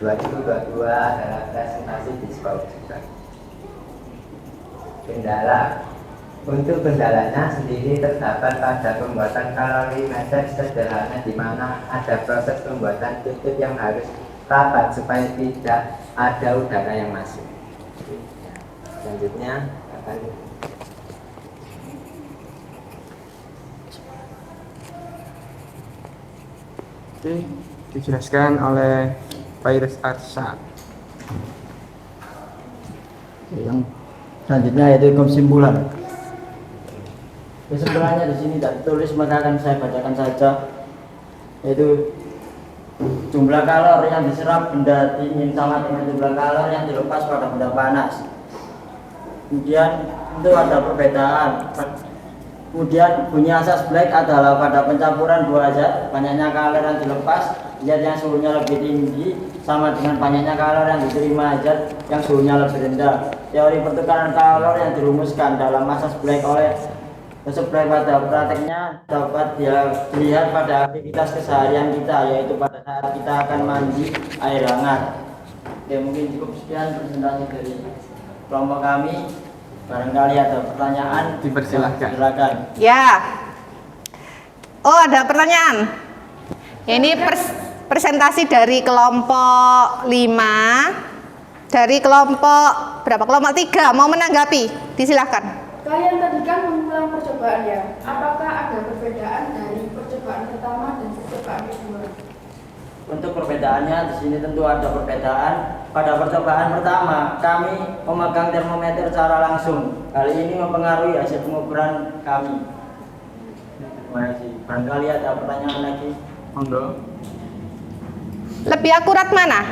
S9: 2022 adalah presentasi di sekolah juga. Kendala. Untuk kendalanya sendiri terdapat pada pembuatan kalorimeter sederhana, di mana ada proses pembuatan tutup yang harus rapat supaya tidak ada udara yang masuk. Selanjutnya akan
S4: dijelaskan oleh Virus Arsa.
S5: Yang selanjutnya yaitu kesimpulan. Kesimpulannya di sini tidak ditulis, maka akan saya bacakan saja, yaitu jumlah kalori yang diserap benda dingin sama dengan jumlah kalori yang dilepas pada benda panas. Kemudian itu ada perbedaan. Kemudian bunyi asas Black adalah pada pencampuran dua zat, banyaknya kalori yang dilepas zat yang suhunya lebih tinggi sama dengan banyaknya kalori yang diterima zat yang suhunya lebih rendah. Teori pertukaran kalori yang dirumuskan dalam asas Black oleh Black pada prakteknya dapat dilihat pada aktivitas keseharian kita, yaitu pada saat kita akan mandi air hangat. Oke, mungkin cukup sekian presentasi dari kelompok kami. Barangkali ada pertanyaan,
S4: Dipersilahkan.
S5: silakan.
S1: Ya. Oh, ada pertanyaan. Ini presentasi dari kelompok 5. Dari kelompok berapa? Kelompok 3 mau menanggapi. Disilahkan.
S3: Kalian tadi kan mengulang percobaan ya. Apakah ada perbedaan dari percobaan pertama dan percobaan kedua?
S5: Untuk perbedaannya di sini tentu ada perbedaan. Pada percobaan pertama kami memegang termometer secara langsung. Hal ini mempengaruhi hasil pengukuran kami. Terima kasih. Barangkali ada pertanyaan lagi.
S4: Monggo.
S1: Lebih akurat mana?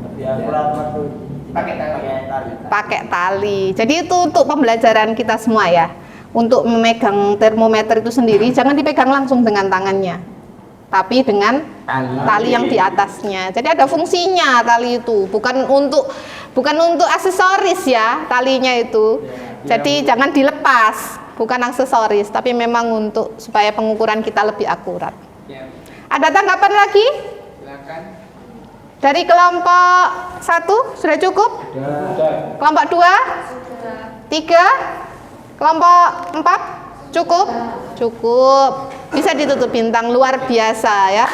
S5: Lebih akurat waktu
S8: Pakai tali.
S1: Pakai tali. Jadi itu untuk pembelajaran kita semua ya. Untuk memegang termometer itu sendiri jangan dipegang langsung dengan tangannya, tapi dengan tali yang di atasnya. Jadi ada fungsinya tali itu, bukan untuk aksesoris ya talinya itu. Jadi jangan dilepas, bukan aksesoris, tapi memang untuk supaya pengukuran kita lebih akurat.
S8: Ya,
S1: Ada tanggapan lagi?
S8: silakan.
S1: Dari kelompok 1 sudah cukup? Kelompok 2? 3? Kelompok 4? Cukup? Cukup. Bisa ditutup bintang luar biasa ya.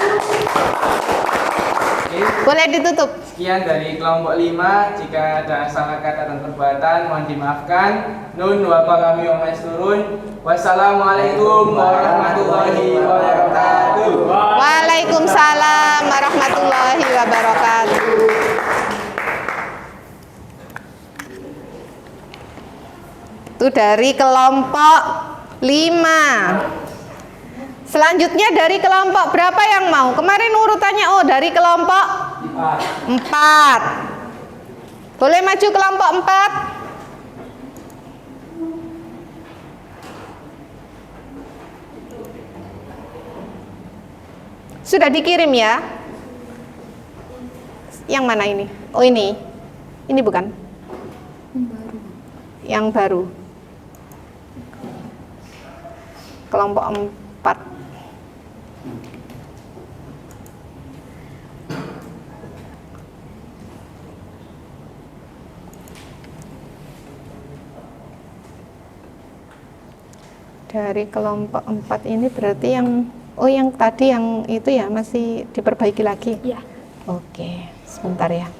S8: Oke.
S1: Boleh ditutup.
S8: Sekian dari kelompok 5. Jika ada salah kata dan perbuatan mohon dimaafkan. Nun wa qalami wa masturun. Wassalamualaikum warahmatullahi wabarakatuh.
S1: Waalaikumsalam warahmatullahi wabarakatuh. Itu dari kelompok 5. Selanjutnya dari kelompok berapa yang mau? Kemarin urutannya dari kelompok 4. Boleh maju kelompok 4? Sudah dikirim ya? Yang mana ini? Oh ini. Ini bukan? Yang baru. Kelompok 4. Dari kelompok 4 ini berarti yang yang tadi yang itu ya masih diperbaiki lagi?
S3: Iya.
S1: Oke, sebentar ya.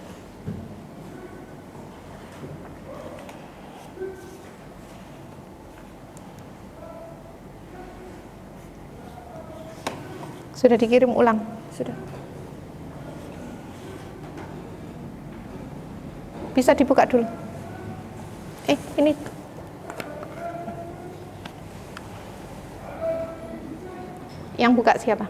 S1: Sudah dikirim ulang? Sudah. Bisa dibuka dulu. Ini. Yang buka siapa?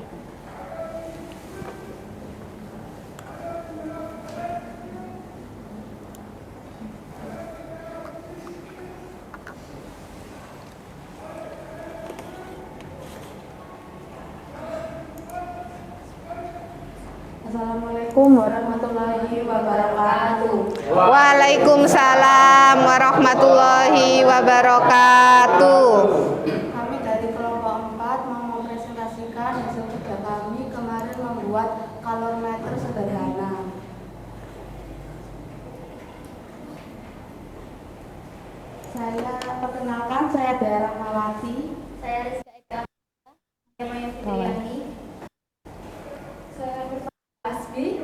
S3: Assalamualaikum warahmatullahi wabarakatuh.
S1: Waalaikumsalam warahmatullahi wabarakatuh.
S3: Kami dari kelompok 4 mau mempresentasikan hasil kerja kami kemarin membuat kalorimeter sederhana. Saya perkenalkan, saya Dara Mawati. Saya Rizka Eka. Saya Maya Fitriani. Saya Asbi.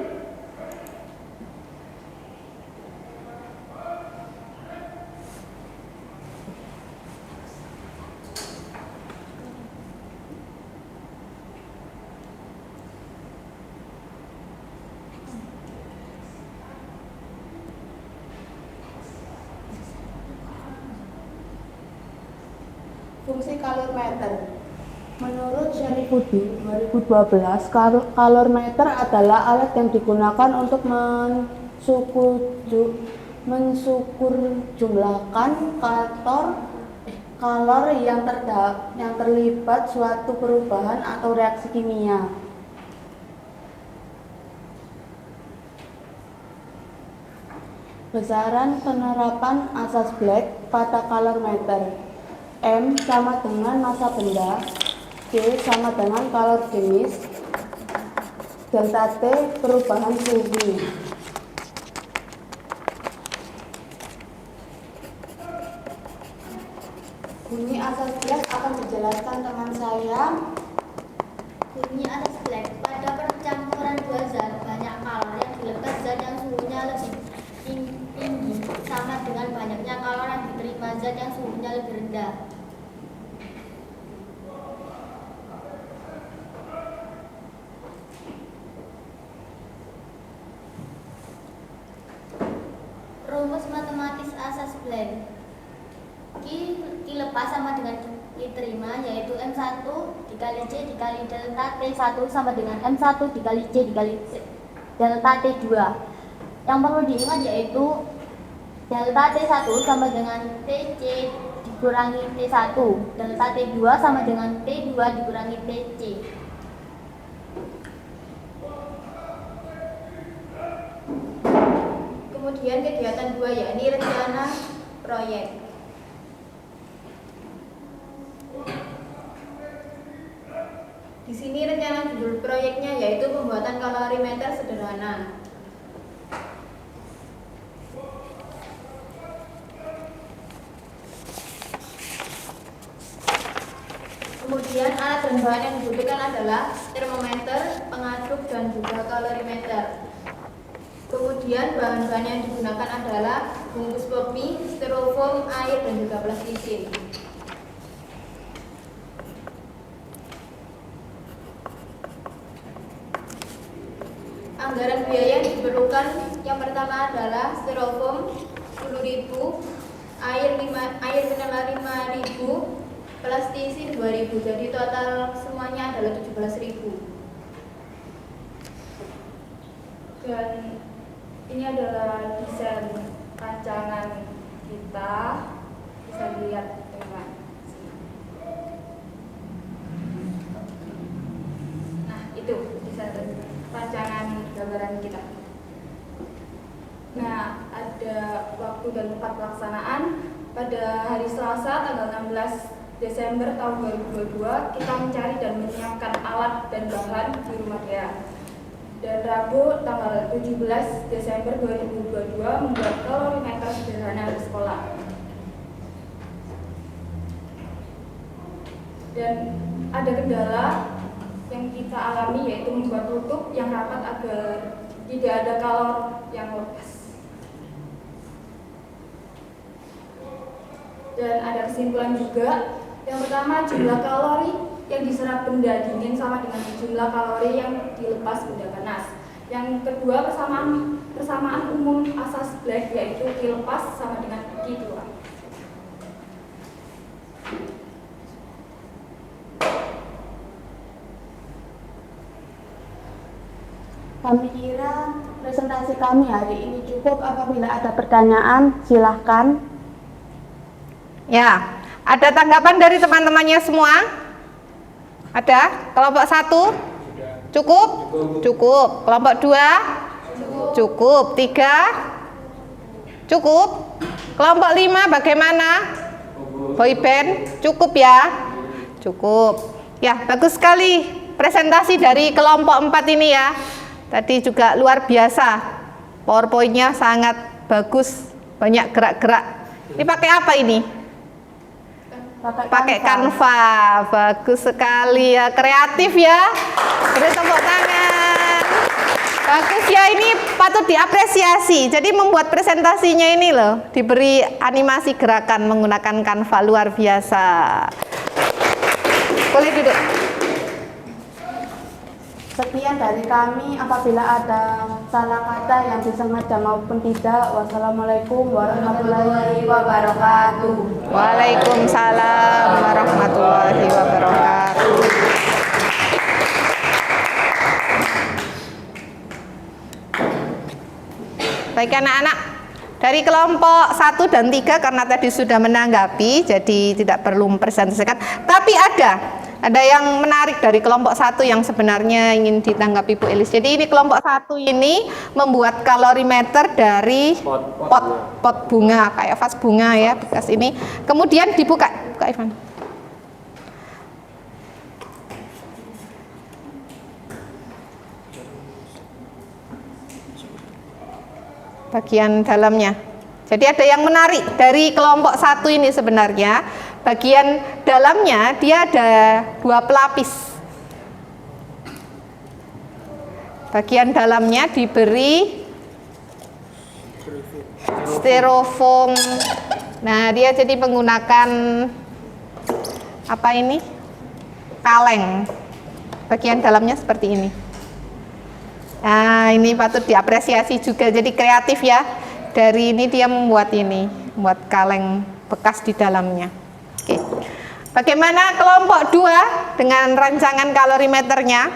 S3: Fungsi kalorimeter. Menurut Syarifuddin 2012, kalorimeter adalah alat yang digunakan untuk mensukur jumlahkan kalor yang terlibat suatu perubahan atau reaksi kimia. Besaran penerapan asas Black pada kalorimeter. M sama dengan massa benda, G sama dengan kalor jenis, delta T perubahan suhu. Bunyi asas Black akan dijelaskan teman saya.
S6: Bunyi asas Black, pada percampuran dua zat banyak kalor yang dilepas zat yang suhunya lebih tinggi sama dengan banyaknya kalor yang diterima zat yang suhunya lebih rendah. Rumus matematis asas Black. Q lepas sama dengan diterima, yaitu M1 dikali C dikali delta T1 sama dengan M1 dikali C dikali delta T2. Yang perlu diingat yaitu delta T1 sama dengan TC dikurangi T1, delta T2 sama dengan T2 dikurangi TC. Kemudian kegiatan 2 yakni rencana proyek. Di sini rencana judul proyeknya yaitu pembuatan kalorimeter sederhana. Kemudian alat dan bahan yang dibutuhkan adalah termometer, pengaduk, dan juga kalorimeter. Kemudian bahan-bahan yang digunakan adalah bungkus pop mie, styrofoam, air, dan juga plastisin. Anggaran biaya yang diperlukan yang pertama adalah styrofoam 10.000, air mineral 5.000, plastisin 2.000. Jadi total semuanya adalah 17.000. Dan ini adalah desain rancangan kita, bisa dilihat dengan sini. Nah, itu desain rancangan gambaran kita. Nah, ada waktu dan tempat pelaksanaan pada hari Selasa tanggal 16 Desember tahun 2022 kita mencari dan menyiapkan alat dan bahan di rumah Dea. Dan Rabu tanggal 17 Desember 2022 membuat kalorimeter sederhana di sekolah. Dan ada kendala yang kita alami yaitu membuat tutup yang rapat agar tidak ada kalor yang lepas. Dan ada kesimpulan juga. Yang pertama, jumlah kalori yang diserap benda dingin sama dengan jumlah kalori yang dilepas benda panas. Yang kedua, persamaan umum asas Black yaitu Q lepas sama dengan Q keluar.
S3: Kami kira presentasi kami hari ini cukup. Apabila ada pertanyaan, silahkan.
S1: Ya, ada tanggapan dari teman-temannya semua? Ada? Kelompok 1? Cukup? Cukup. Kelompok 2? Cukup. 3? Cukup. Kelompok 5 bagaimana? Boyband? Cukup ya? Cukup. Ya, bagus sekali presentasi dari kelompok 4 ini ya. Tadi juga luar biasa. PowerPoint-nya sangat bagus, banyak gerak-gerak. Ini pakai apa ini? Pakai Canva. Bagus sekali ya, kreatif ya. Beri tepuk tangan. Bagus ya, ini patut diapresiasi. Jadi membuat presentasinya ini loh, diberi animasi gerakan menggunakan Canva, luar biasa. Boleh duduk.
S3: Sekian dari kami. Apabila ada salah kata yang disengaja maupun tidak, wassalamualaikum warahmatullahi wabarakatuh.
S1: Waalaikumsalam warahmatullahi wabarakatuh. Baik anak-anak, dari kelompok 1 dan 3 karena tadi sudah menanggapi, jadi tidak perlu mempresentasikan. Tapi ada yang menarik dari kelompok 1 yang sebenarnya ingin ditanggapi Bu Elis. Jadi ini kelompok 1 ini membuat kalorimeter dari pot bunga, kayak vas bunga ya, bekas ini. Kemudian dibuka Ivan. Bagian dalamnya. Jadi ada yang menarik dari kelompok 1 ini sebenarnya. Bagian dalamnya dia ada 2 pelapis. Bagian dalamnya diberi styrofoam. Nah, dia jadi menggunakan apa ini? Kaleng. Bagian dalamnya seperti ini. Nah, ini patut diapresiasi juga. Jadi kreatif ya. Dari ini dia membuat kaleng bekas di dalamnya. Oke. Bagaimana kelompok 2 dengan rancangan kalorimeternya?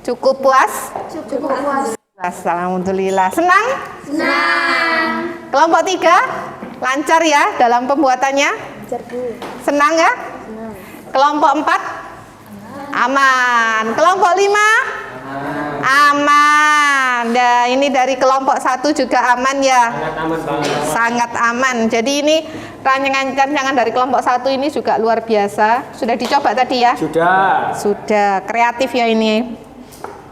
S1: Cukup puas?
S3: Cukup puas.
S1: Alhamdulillah. Senang?
S3: Senang.
S1: Kelompok 3 lancar ya dalam pembuatannya? Senang ya?
S3: Senang.
S1: Kelompok 4 aman. Kelompok 5 aman. Nah, ini dari kelompok 1 juga aman ya? Sangat aman. Jadi ini rancangan dari kelompok 1 ini juga luar biasa. Sudah dicoba tadi ya? Sudah. Kreatif ya ini.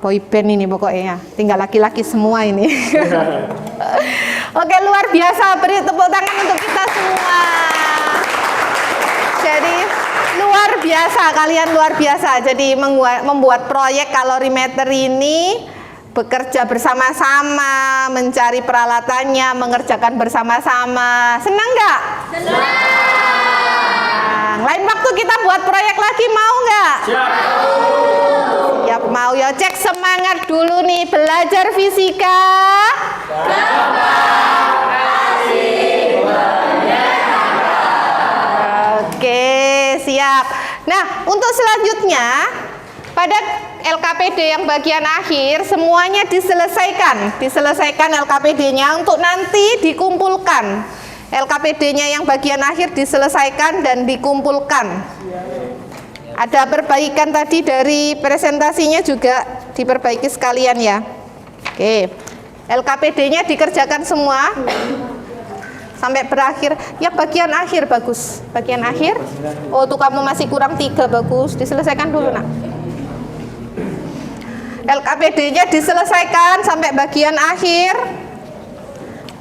S1: Boyband ini pokoknya. Tinggal laki-laki semua ini. Oke, luar biasa. Beri tepuk tangan untuk kita semua. Jadi luar biasa, kalian luar biasa. Jadi membuat proyek kalorimeter ini bekerja bersama-sama, mencari peralatannya, mengerjakan bersama-sama. Senang nggak? Senang. Lain waktu kita buat proyek lagi, mau nggak? Siap mau ya. Cek semangat dulu nih belajar fisika. Oke, siap. Nah, untuk selanjutnya pada LKPD yang bagian akhir semuanya diselesaikan LKPD-nya untuk nanti dikumpulkan. LKPD-nya yang bagian akhir diselesaikan dan dikumpulkan. Ada perbaikan tadi dari presentasinya juga diperbaiki sekalian ya. Oke. LKPD-nya dikerjakan semua sampai berakhir. Yang bagian akhir bagus. Bagian akhir. Oh, tuh kamu masih kurang 3, bagus. Diselesaikan dulu, Nak. LKPD-nya diselesaikan sampai bagian akhir.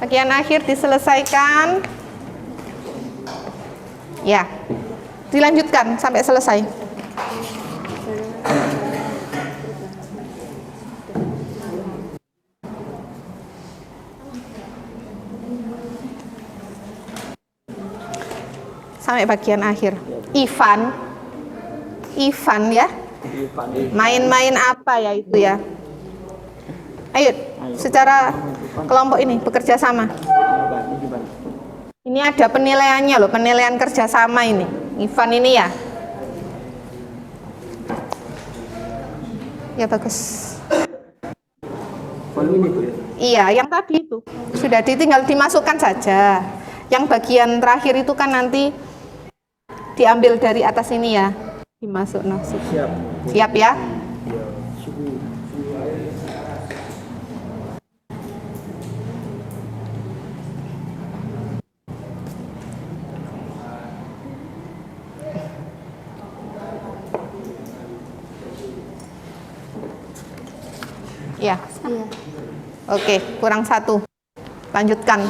S1: Bagian akhir diselesaikan. Ya. Dilanjutkan sampai selesai. Sampai bagian akhir. Ivan ya. Main-main apa ya itu ya? Ayo, secara kelompok ini bekerja sama. Ini ada penilaiannya loh, penilaian kerjasama ini. Ivan ini ya. Ya bagus. Iya, yang tadi itu sudah tinggal dimasukkan saja. Yang bagian terakhir itu kan nanti diambil dari atas ini ya, dimasuk nasi. Siap ya? Ya. Oke, kurang 1. Lanjutkan.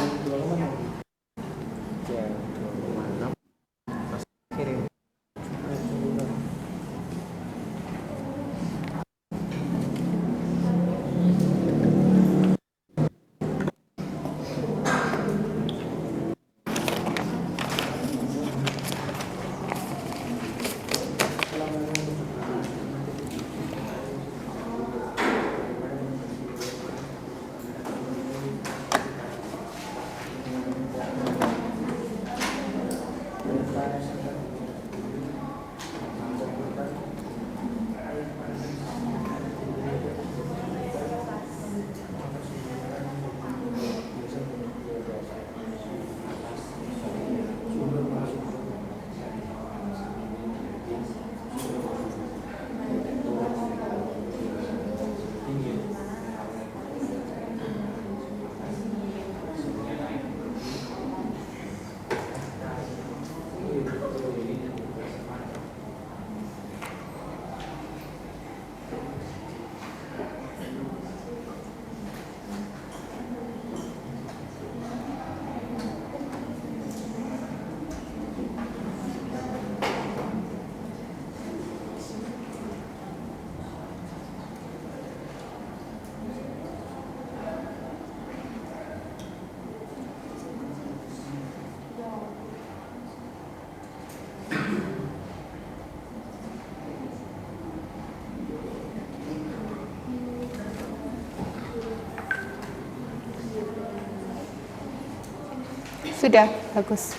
S1: Sudah, bagus.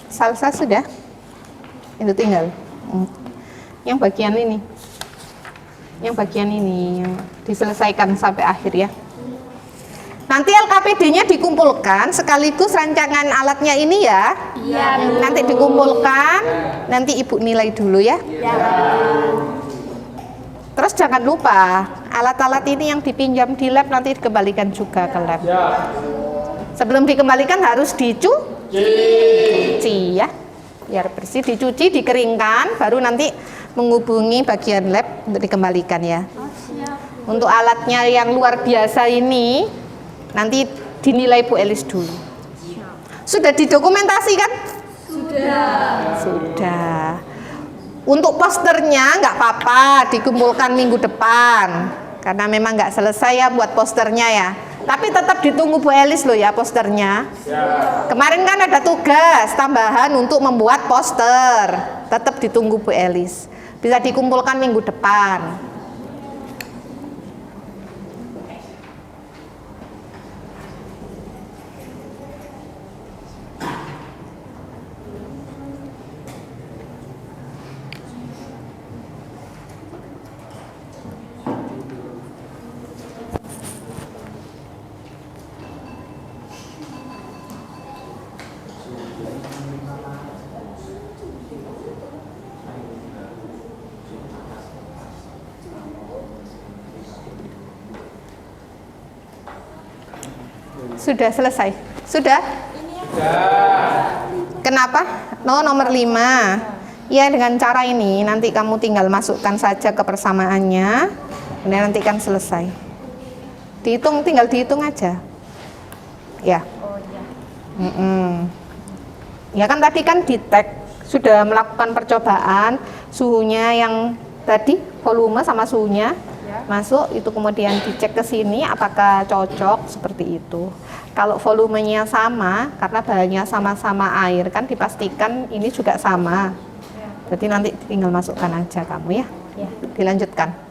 S1: Salsa sudah? Itu tinggal. Yang bagian ini. Yang bagian ini yang diselesaikan sampai akhir ya. Nanti LKPD-nya dikumpulkan sekaligus rancangan alatnya ini ya. Iya. Nanti dikumpulkan, nanti Ibu nilai dulu ya. Iya. Terus jangan lupa alat-alat ini yang dipinjam di lab nanti dikembalikan juga ke lab. Sebelum dikembalikan harus dicuci ya, biar bersih, dicuci, dikeringkan, baru nanti menghubungi bagian lab untuk dikembalikan ya. Untuk alatnya yang luar biasa ini nanti dinilai Bu Elis dulu. Sudah didokumentasikan? Sudah. Untuk posternya nggak apa-apa dikumpulkan minggu depan, karena memang nggak selesai ya buat posternya ya. Tapi tetap ditunggu Bu Elis loh ya posternya. Kemarin kan ada tugas tambahan untuk membuat poster, tetap ditunggu Bu Elis. Bisa dikumpulkan minggu depan. Sudah selesai? Sudah? Kenapa? Nomor 5. Ya, dengan cara ini nanti kamu tinggal masukkan saja ke persamaannya. Kemudian nanti kan selesai. Dihitung, tinggal dihitung aja. Ya. Ya kan tadi kan di tag sudah melakukan percobaan suhunya yang tadi volume sama suhunya masuk, itu kemudian dicek ke sini apakah cocok seperti itu. Kalau volumenya sama, karena bahannya sama-sama air, kan dipastikan ini juga sama. Jadi nanti tinggal masukkan aja kamu ya. Dilanjutkan.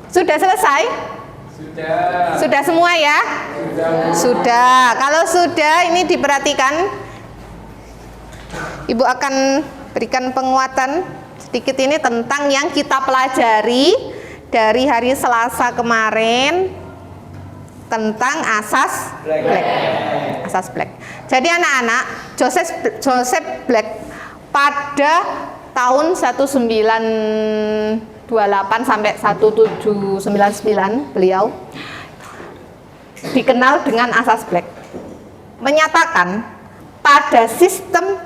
S1: Sudah selesai? Sudah semua ya? Sudah. Kalau sudah, ini diperhatikan. Ibu akan berikan penguatan sedikit ini tentang yang kita pelajari dari hari Selasa kemarin tentang asas Black. Asas Black. Jadi anak-anak, Joseph Black pada tahun 1928 sampai 1799 beliau dikenal dengan asas Black, menyatakan pada sistem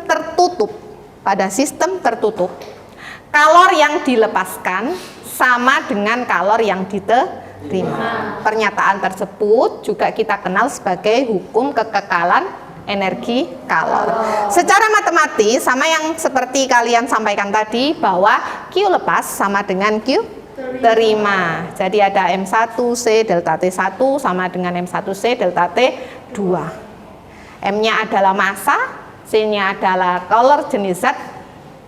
S1: tertutup kalor yang dilepaskan sama dengan kalor yang diterima. Pernyataan tersebut juga kita kenal sebagai hukum kekekalan energi kalor. Secara matematis sama yang seperti kalian sampaikan tadi, bahwa Q lepas sama dengan Q terima. Jadi ada M1C delta T1 sama dengan M1C delta T2. M-nya adalah massa, C-nya adalah kalor jenis zat,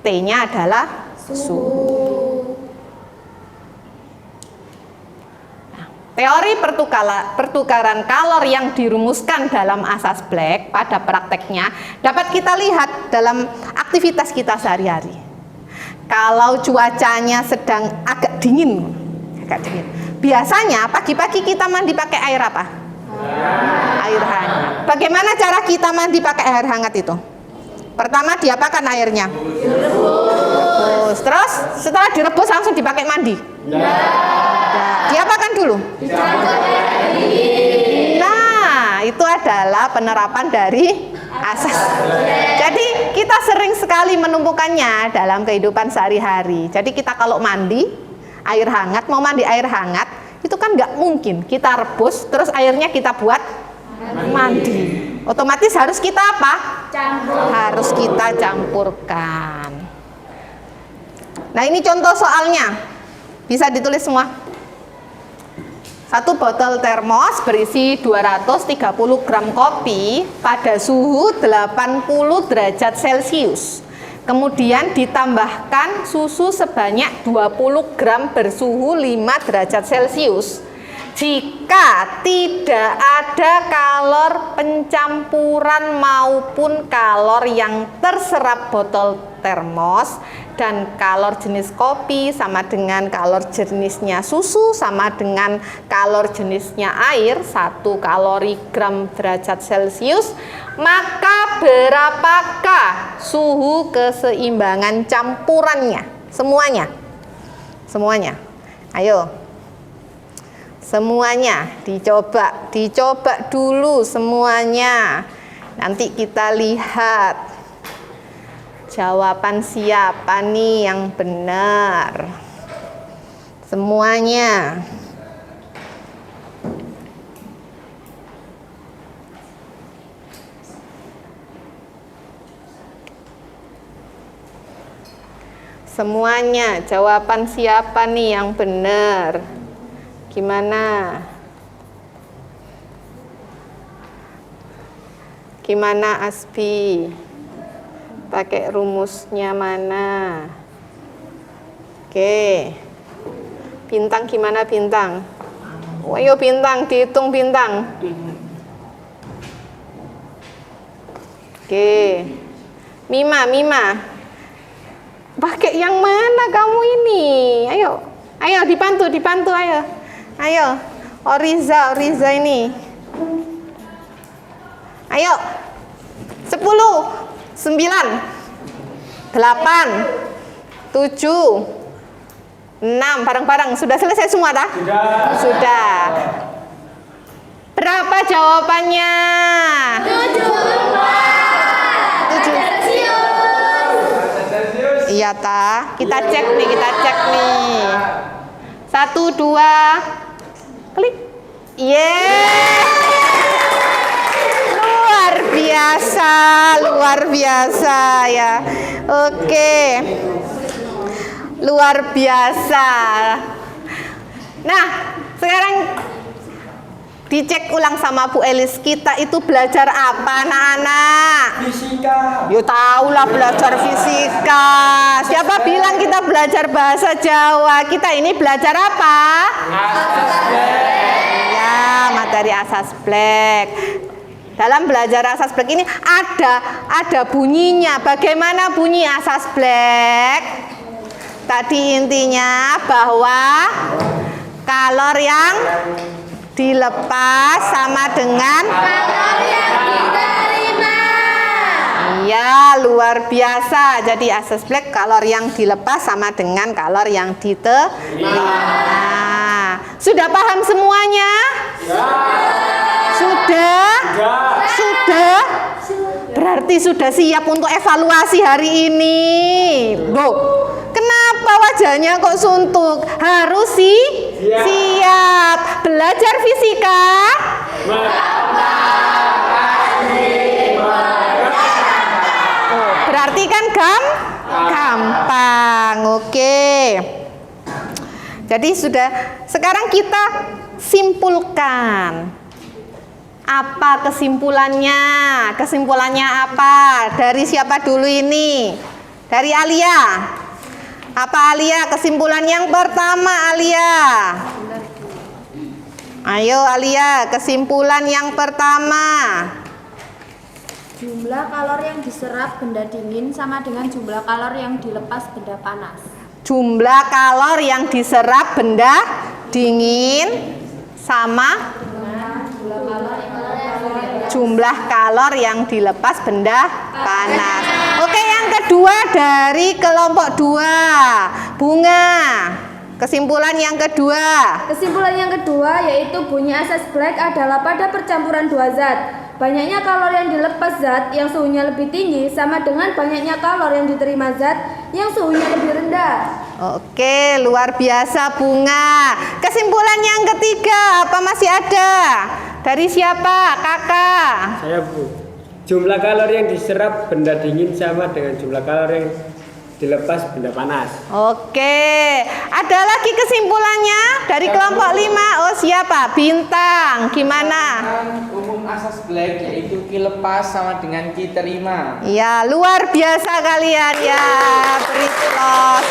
S1: T-nya adalah suhu. Teori pertukaran kalor yang dirumuskan dalam asas Black pada prakteknya dapat kita lihat dalam aktivitas kita sehari-hari. Kalau cuacanya sedang agak dingin, biasanya pagi-pagi kita mandi pakai air apa? Air hangat. Bagaimana cara kita mandi pakai air hangat itu? Pertama diapakan airnya? Direbus. Terus setelah direbus langsung dipakai mandi? Diapakan dulu? Nah, itu adalah penerapan dari asas. Jadi kita sering sekali menumpukannya dalam kehidupan sehari-hari. Jadi kita kalau mandi air hangat, mau mandi air hangat, itu kan nggak mungkin kita rebus terus airnya kita buat mandi. Otomatis harus kita apa? Harus kita campurkan. Nah, ini contoh soalnya. Bisa ditulis semua. Satu botol termos berisi 230 gram kopi pada suhu 80 derajat Celcius. Kemudian ditambahkan susu sebanyak 20 gram bersuhu 5 derajat Celcius. Jika tidak ada kalor pencampuran maupun kalor yang terserap botol termos, dan kalor jenis kopi sama dengan kalor jenisnya susu sama dengan kalor jenisnya air 1 kalori gram derajat Celcius, maka berapakah suhu keseimbangan campurannya? Semuanya. Ayo. Semuanya dicoba dulu semuanya. Nanti kita lihat jawaban siapa nih yang benar. Semuanya. Semuanya, jawaban siapa nih yang benar? Gimana? Gimana Asbi? Pakai rumusnya mana? Oke. Bintang gimana Bintang? Oh, ayo Bintang, dihitung Bintang. Oke. Mima. Pakai yang mana kamu ini? Ayo dibantu ayo. Ayo. Oriza ini. Ayo. 10, 9, 8, 7, 6, bareng-bareng. Sudah selesai semua dah? Sudah. Berapa jawabannya? 7. Iya ta, kita cek nih. 1, 2, klik. Luar biasa ya. Oke. Luar biasa. Nah, sekarang dicek ulang sama Bu Elis, kita itu belajar apa anak-anak?
S7: Fisika.
S1: Yo tahulah belajar fisika. Siapa bilang kita belajar bahasa Jawa? Kita ini belajar apa?
S7: Asas black.
S1: Ya, materi asas black. Dalam belajar asas black ini ada bunyinya. Bagaimana bunyi asas black? Tadi intinya bahwa kalor yang dilepas sama dengan
S3: Kalor yang diterima.
S1: iya, luar biasa. Jadi asas black kalor yang dilepas sama dengan kalor yang diterima. Nah, sudah paham semuanya? Sudah? Berarti sudah siap untuk evaluasi hari ini. Loh, kenapa wajahnya kok suntuk? Harus siap. Belajar fisika. Berarti kan gampang. Oke. Jadi sudah, sekarang kita simpulkan. Apa kesimpulannya? Kesimpulannya apa? Dari siapa dulu ini? Dari Alia. Apa Alia? Kesimpulan yang pertama Alia. Ayo Alia, kesimpulan yang pertama.
S3: Jumlah kalor yang diserap benda dingin sama dengan jumlah kalor yang dilepas benda panas.
S1: Jumlah kalor yang diserap benda dingin sama jumlah kalor yang dilepas benda panas. Oke, yang kedua dari kelompok 2, Bunga. Kesimpulan yang kedua.
S3: Kesimpulan yang kedua yaitu bunyi asas Black adalah pada percampuran dua zat. Banyaknya kalor yang dilepas zat yang suhunya lebih tinggi sama dengan banyaknya kalor yang diterima zat yang suhunya lebih rendah.
S1: Oke, luar biasa Bunga. Kesimpulan yang ketiga, apa masih ada? Dari siapa? Kakak.
S7: Saya Bu. Jumlah kalori yang diserap benda dingin sama dengan jumlah kalori yang dilepas benda panas.
S1: Oke, ada lagi kesimpulannya dari kelompok 5. Oh, siapa? Bintang. Gimana?
S8: Umum asas Black yaitu Q lepas sama dengan Q terima.
S1: Ya, luar biasa kalian ya. Beri plus.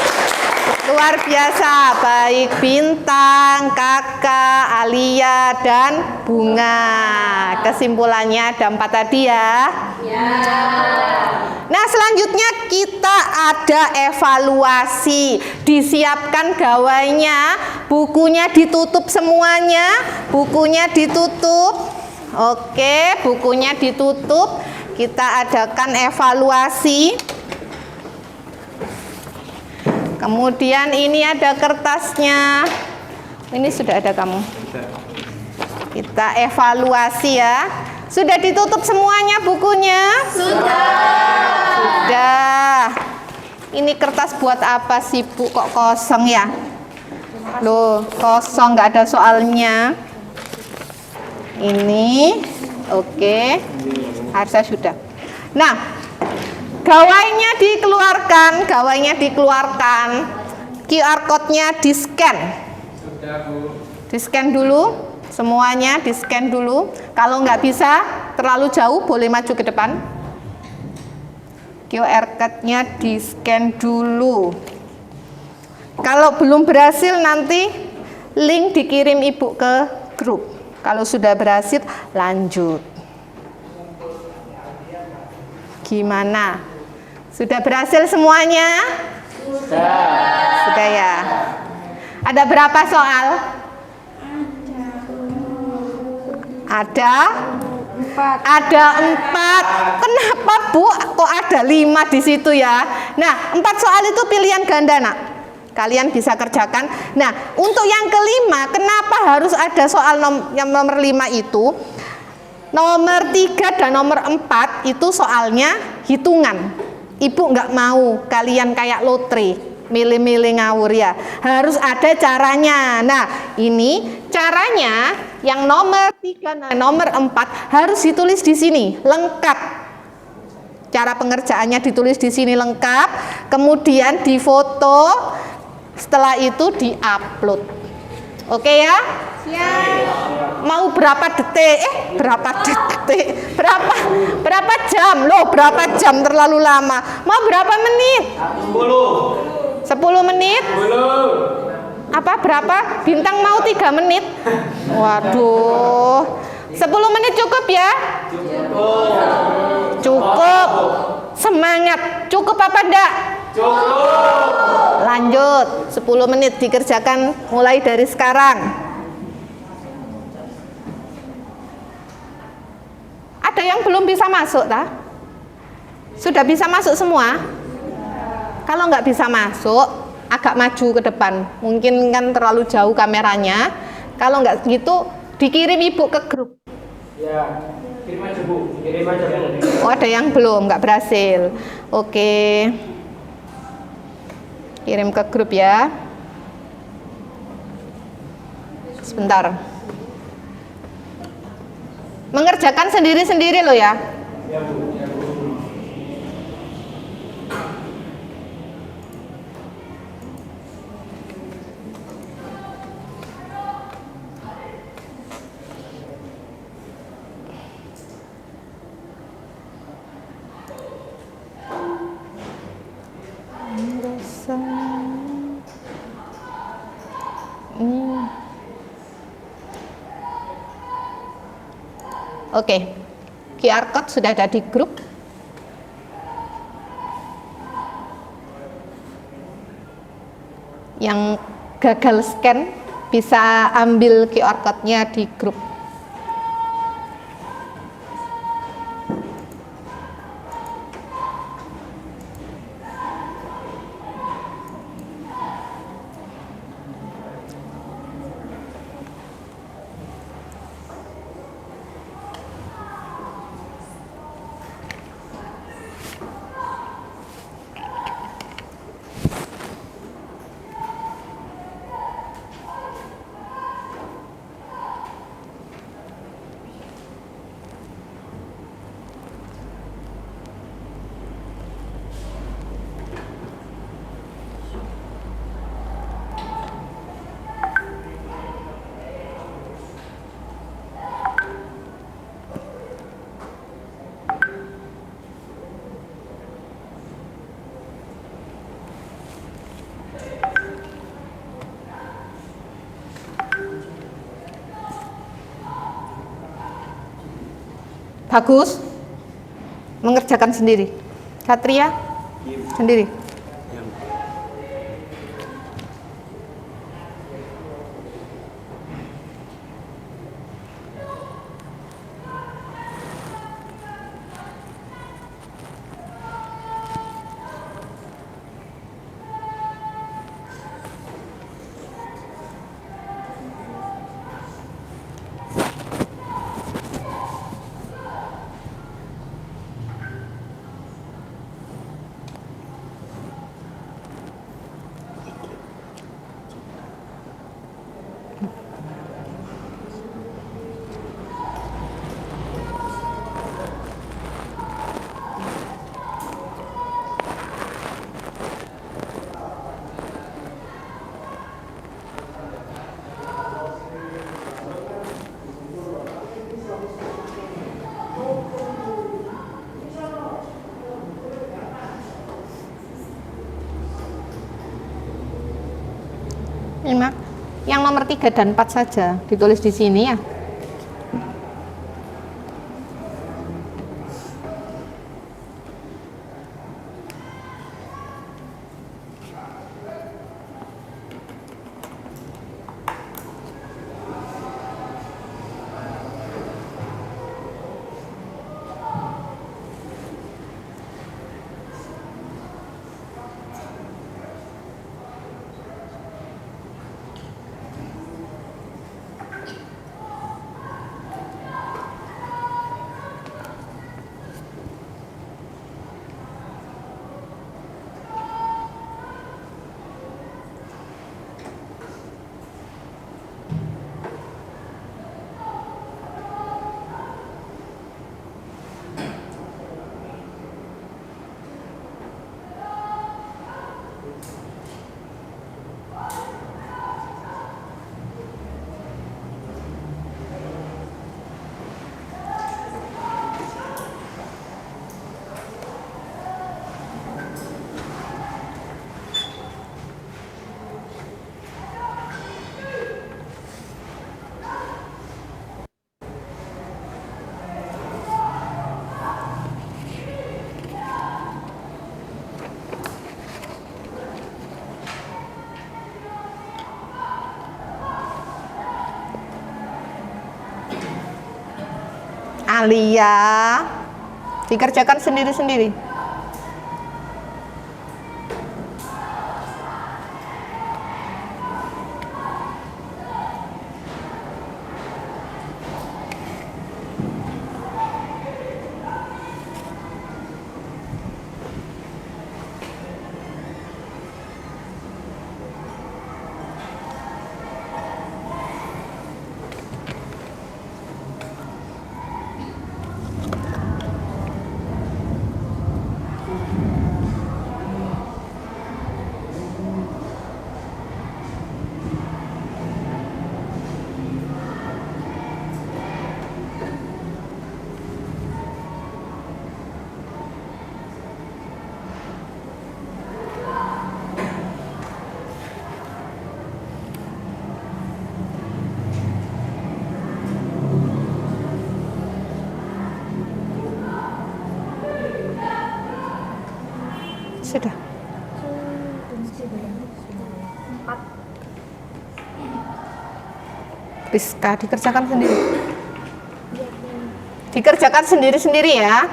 S1: Luar biasa, baik Bintang, Kakak, Alia, dan Bunga. Kesimpulannya ada 4 tadi ya. Nah, selanjutnya kita ada evaluasi. Disiapkan gawainya, bukunya ditutup semuanya. Bukunya ditutup. Oke, bukunya ditutup. Kita adakan evaluasi. Kemudian ini ada kertasnya. Ini sudah ada kamu. Kita evaluasi ya. Sudah ditutup semuanya bukunya? Sudah. Ini kertas buat apa sih Bu? Kok kosong ya? Loh, kosong, nggak ada soalnya. Ini, oke. Harusnya sudah. Nah, gawainya dikeluarkan. QR code-nya di-scan.
S8: Sudah, Bu.
S1: Di-scan dulu, semuanya di-scan dulu. Kalau nggak bisa, terlalu jauh, boleh maju ke depan. QR code-nya di-scan dulu. Kalau belum berhasil, nanti link dikirim Ibu ke grup. Kalau sudah berhasil, lanjut. Gimana? Sudah berhasil semuanya? Sudah ya. Ada berapa soal? Ada 4. Kenapa Bu? Kok ada 5 di situ ya? Nah, 4 soal itu pilihan ganda, Nak. Kalian bisa kerjakan. Nah, untuk yang kelima, kenapa harus ada soal yang nomor 5 itu? Nomor 3 dan nomor 4 itu soalnya hitungan. Ibu nggak mau kalian kayak lotre, milih-milih ngawur ya. Harus ada caranya. Nah, ini caranya yang nomor 3 dan nomor 4 harus ditulis di sini, lengkap. Cara pengerjaannya ditulis di sini lengkap, kemudian difoto, setelah itu di-upload. Oke ya? Mau berapa detik? Berapa jam? Loh, berapa jam terlalu lama. Mau berapa menit? 10 menit? Apa berapa? Bintang mau 3 menit? Waduh. 10 menit cukup ya? Cukup. Semangat. Cukup apa enggak? Lanjut. 10 menit dikerjakan mulai dari sekarang. Ada yang belum bisa masuk, tak? Sudah bisa masuk semua? Kalau nggak bisa masuk, agak maju ke depan. Mungkin kan terlalu jauh kameranya. Kalau nggak gitu, dikirim Ibu ke grup.
S7: Ya, kirim aja Bu. Kirim aja Bu.
S1: Oh, ada yang belum, nggak berhasil. Oke. Kirim ke grup ya. Sebentar. Mengerjakan sendiri-sendiri loh ya.
S7: Ya Bu. Ya Bu.
S1: Oke, QR code sudah ada di grup. Yang gagal scan bisa ambil QR code-nya di grup. Bagus. Mengerjakan sendiri. Satria sendiri. Nyimak. Yang nomor 3 dan 4 saja ditulis di sini ya. Alia, dikerjakan sendiri-sendiri. Sudah. Rizka, dikerjakan sendiri. Dikerjakan sendiri-sendiri ya.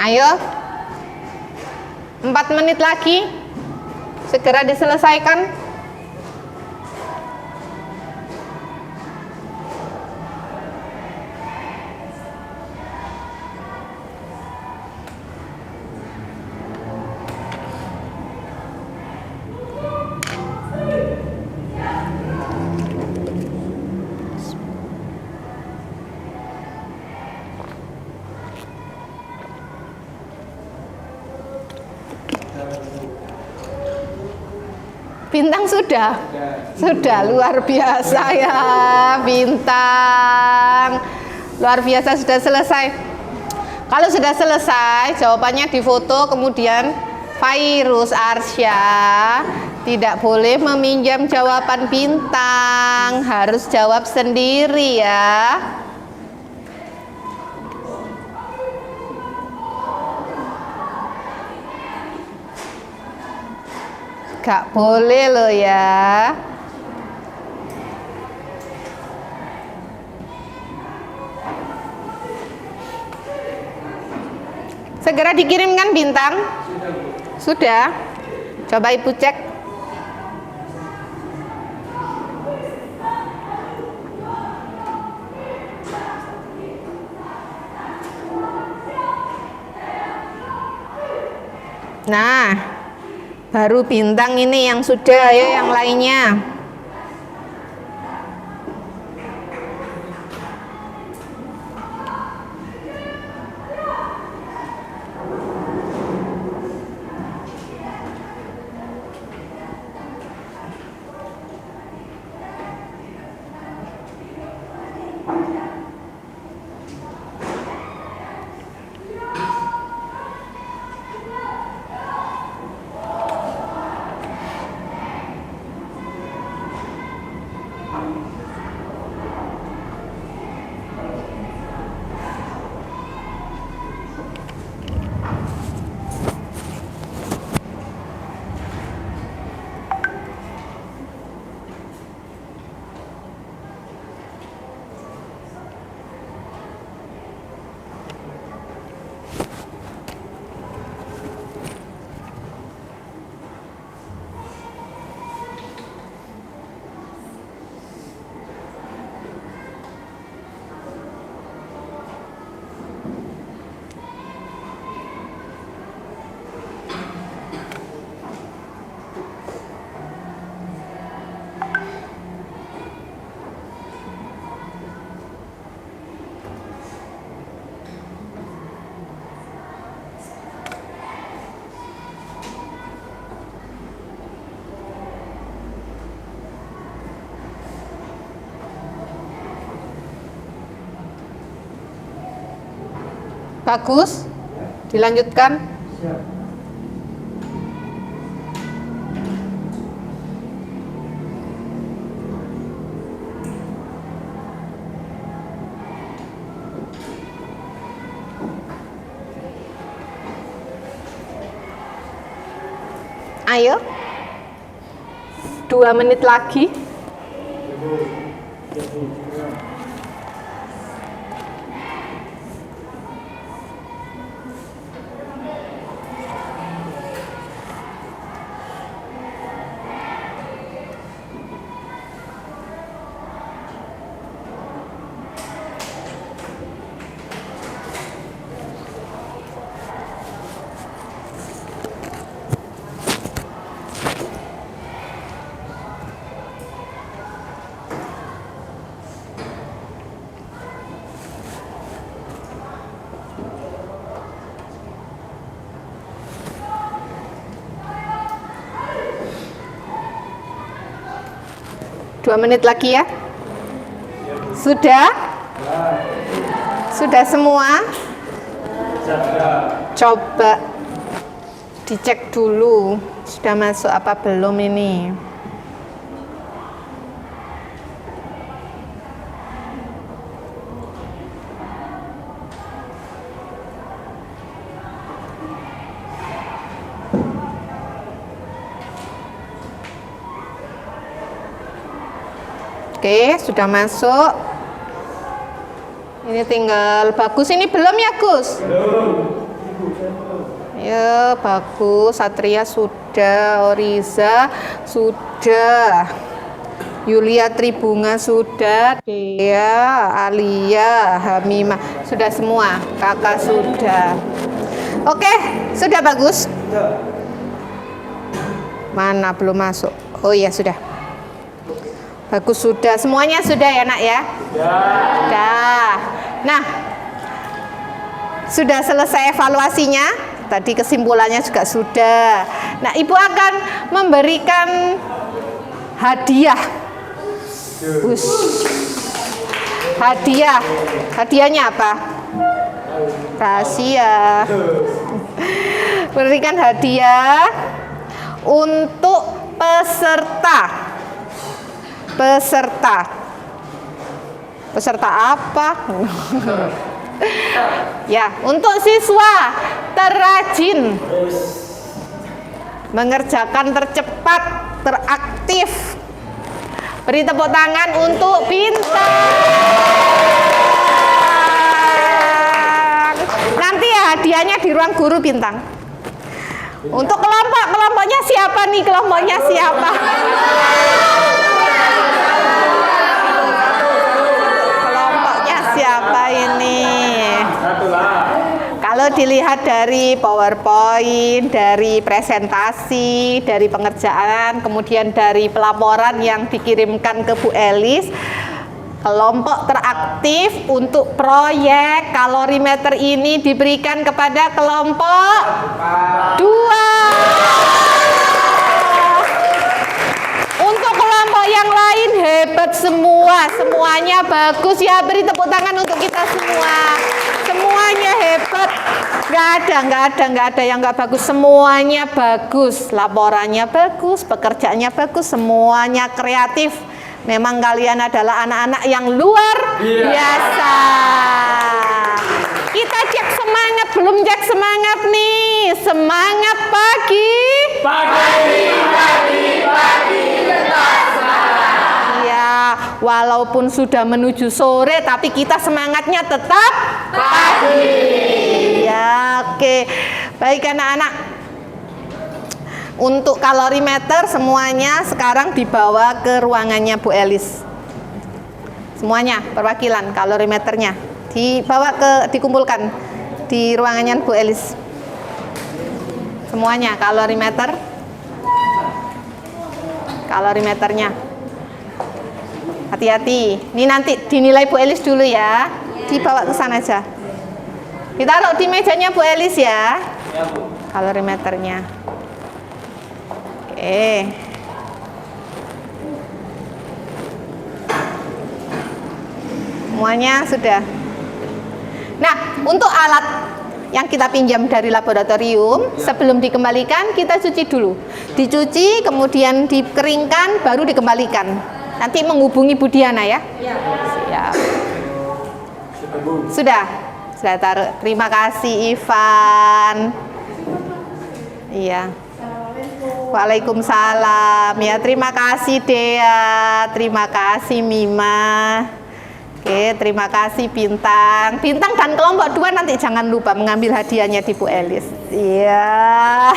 S1: Ayo, 4 menit lagi, segera diselesaikan. Bintang sudah? Sudah, luar biasa ya Bintang. Luar biasa, sudah selesai. Kalau sudah selesai, jawabannya difoto, kemudian Fairuz Arsya tidak boleh meminjam jawaban Bintang, harus jawab sendiri ya. Gak boleh loh ya. Segera dikirimkan Bintang. Sudah. Coba Ibu cek. Nah, baru Bintang ini yang sudah ya, yang lainnya. Bagus. Dilanjutkan. Ayo. 2 menit lagi. Dua menit lagi ya. Sudah? Sudah semua? Coba dicek dulu. Sudah masuk apa belum ini? Oke, sudah masuk. Ini tinggal Bagus, ini belum ya Gus? Belum. Ya, Bagus, Satria sudah, Oriza sudah, Yulia Tribunga sudah, Dea, Alia, Hamimah sudah semua, Kakak sudah. Oke, sudah Bagus. Mana belum masuk? Oh iya sudah. Bagus sudah, semuanya sudah ya nak ya? Sudah. Nah, sudah selesai evaluasinya. Tadi kesimpulannya juga sudah. Nah, Ibu akan memberikan hadiah. Ush. Hadiah. Hadiahnya apa? Rahasia. Berikan hadiah untuk peserta. Peserta apa? Ya, untuk siswa terrajin, mengerjakan tercepat, teraktif. Beri tepuk tangan untuk Bintang. Nanti ya hadiahnya di ruang guru Bintang. Untuk kelompoknya siapa nih? Kelompoknya siapa? Kelompoknya siapa ini? Kalau dilihat dari PowerPoint, dari presentasi, dari pengerjaan, kemudian dari pelaporan yang dikirimkan ke Bu Elis, kelompok teraktif untuk proyek kalorimeter ini diberikan kepada kelompok 2. Untuk kelompok yang lain hebat semua, semuanya bagus ya. Beri tepuk tangan untuk kita semua. Semuanya hebat, nggak ada yang nggak bagus, semuanya bagus, laporannya bagus, pekerjaannya bagus, semuanya kreatif. Memang kalian adalah anak-anak yang luar biasa. Kita cek semangat, belum cek semangat nih. Semangat pagi. Ya, walaupun sudah menuju sore, tapi kita semangatnya tetap pagi. Ya, oke. Baik anak-anak. Untuk kalorimeter semuanya sekarang dibawa ke ruangannya Bu Elis. Semuanya perwakilan kalorimeternya dikumpulkan di ruangannya Bu Elis. Semuanya kalorimeternya. Hati-hati. Ini nanti dinilai Bu Elis dulu ya. Dibawa ke sana aja. Ditaruh di mejanya Bu Elis ya. Kalorimeternya. Oke. Semuanya sudah. Nah, untuk alat yang kita pinjam dari laboratorium, sebelum dikembalikan kita cuci dulu. Dicuci, kemudian dikeringkan, baru dikembalikan. Nanti menghubungi Bu Diana ya. Siap. Sudah taruh. Terima kasih Ivan. Iya. Waalaikumsalam. Ya, terima kasih Dea, terima kasih Mima. Oke, terima kasih Bintang dan kelompok 2 nanti jangan lupa mengambil hadiahnya di Bu Elis. Iya.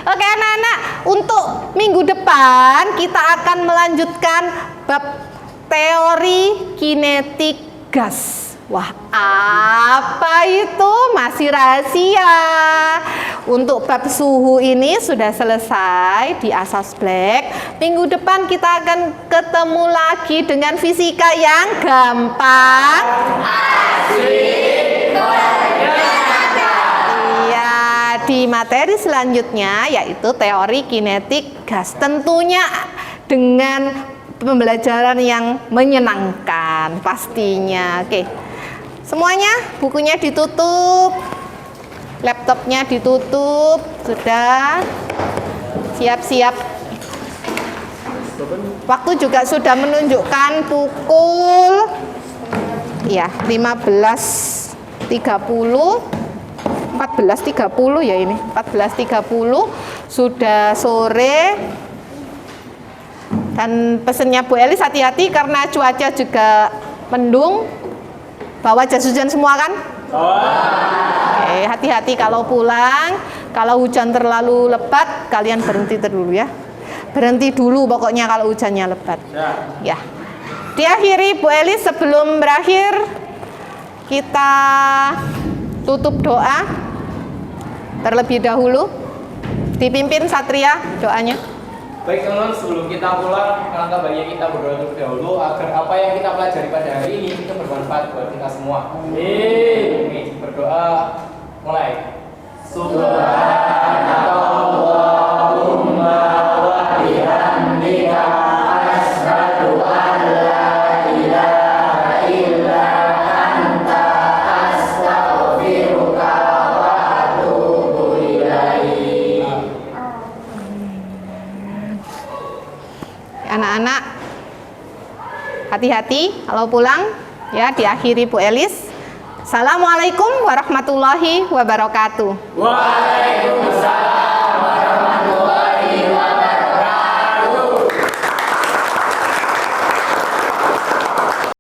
S1: Oke anak-anak, untuk minggu depan kita akan melanjutkan bab teori kinetik gas. Wah, apa itu? Masih rahasia. Untuk bab suhu ini sudah selesai di Asas Black. Minggu depan kita akan ketemu lagi dengan fisika yang gampang. Iya, di materi selanjutnya yaitu teori kinetik gas. Tentunya dengan pembelajaran yang menyenangkan pastinya. Oke. Semuanya bukunya ditutup, laptopnya ditutup, sudah siap-siap. Waktu juga sudah menunjukkan pukul 14.30 ya ini. 14.30 sudah sore. Dan pesennya Bu Elis hati-hati karena cuaca juga mendung. Bawa jas hujan semua kan? Oke, hati-hati kalau pulang. Kalau hujan terlalu lebat, kalian berhenti dulu ya. Berhenti dulu pokoknya kalau hujannya lebat. Ya. Diakhiri Bu Elis sebelum berakhir kita tutup doa terlebih dahulu. Dipimpin Satria doanya.
S2: Baik teman-teman, sebelum kita pulang, alangkah baiknya kita berdoa terlebih dahulu agar apa yang kita pelajari pada hari ini itu bermanfaat buat kita semua. Amin. Berdoa mulai. Subhanallahumma wa bihamdika
S1: anak-anak hati-hati kalau pulang ya. Diakhiri Bu Elis. Assalamualaikum warahmatullahi wabarakatuh.
S7: Waalaikumsalam.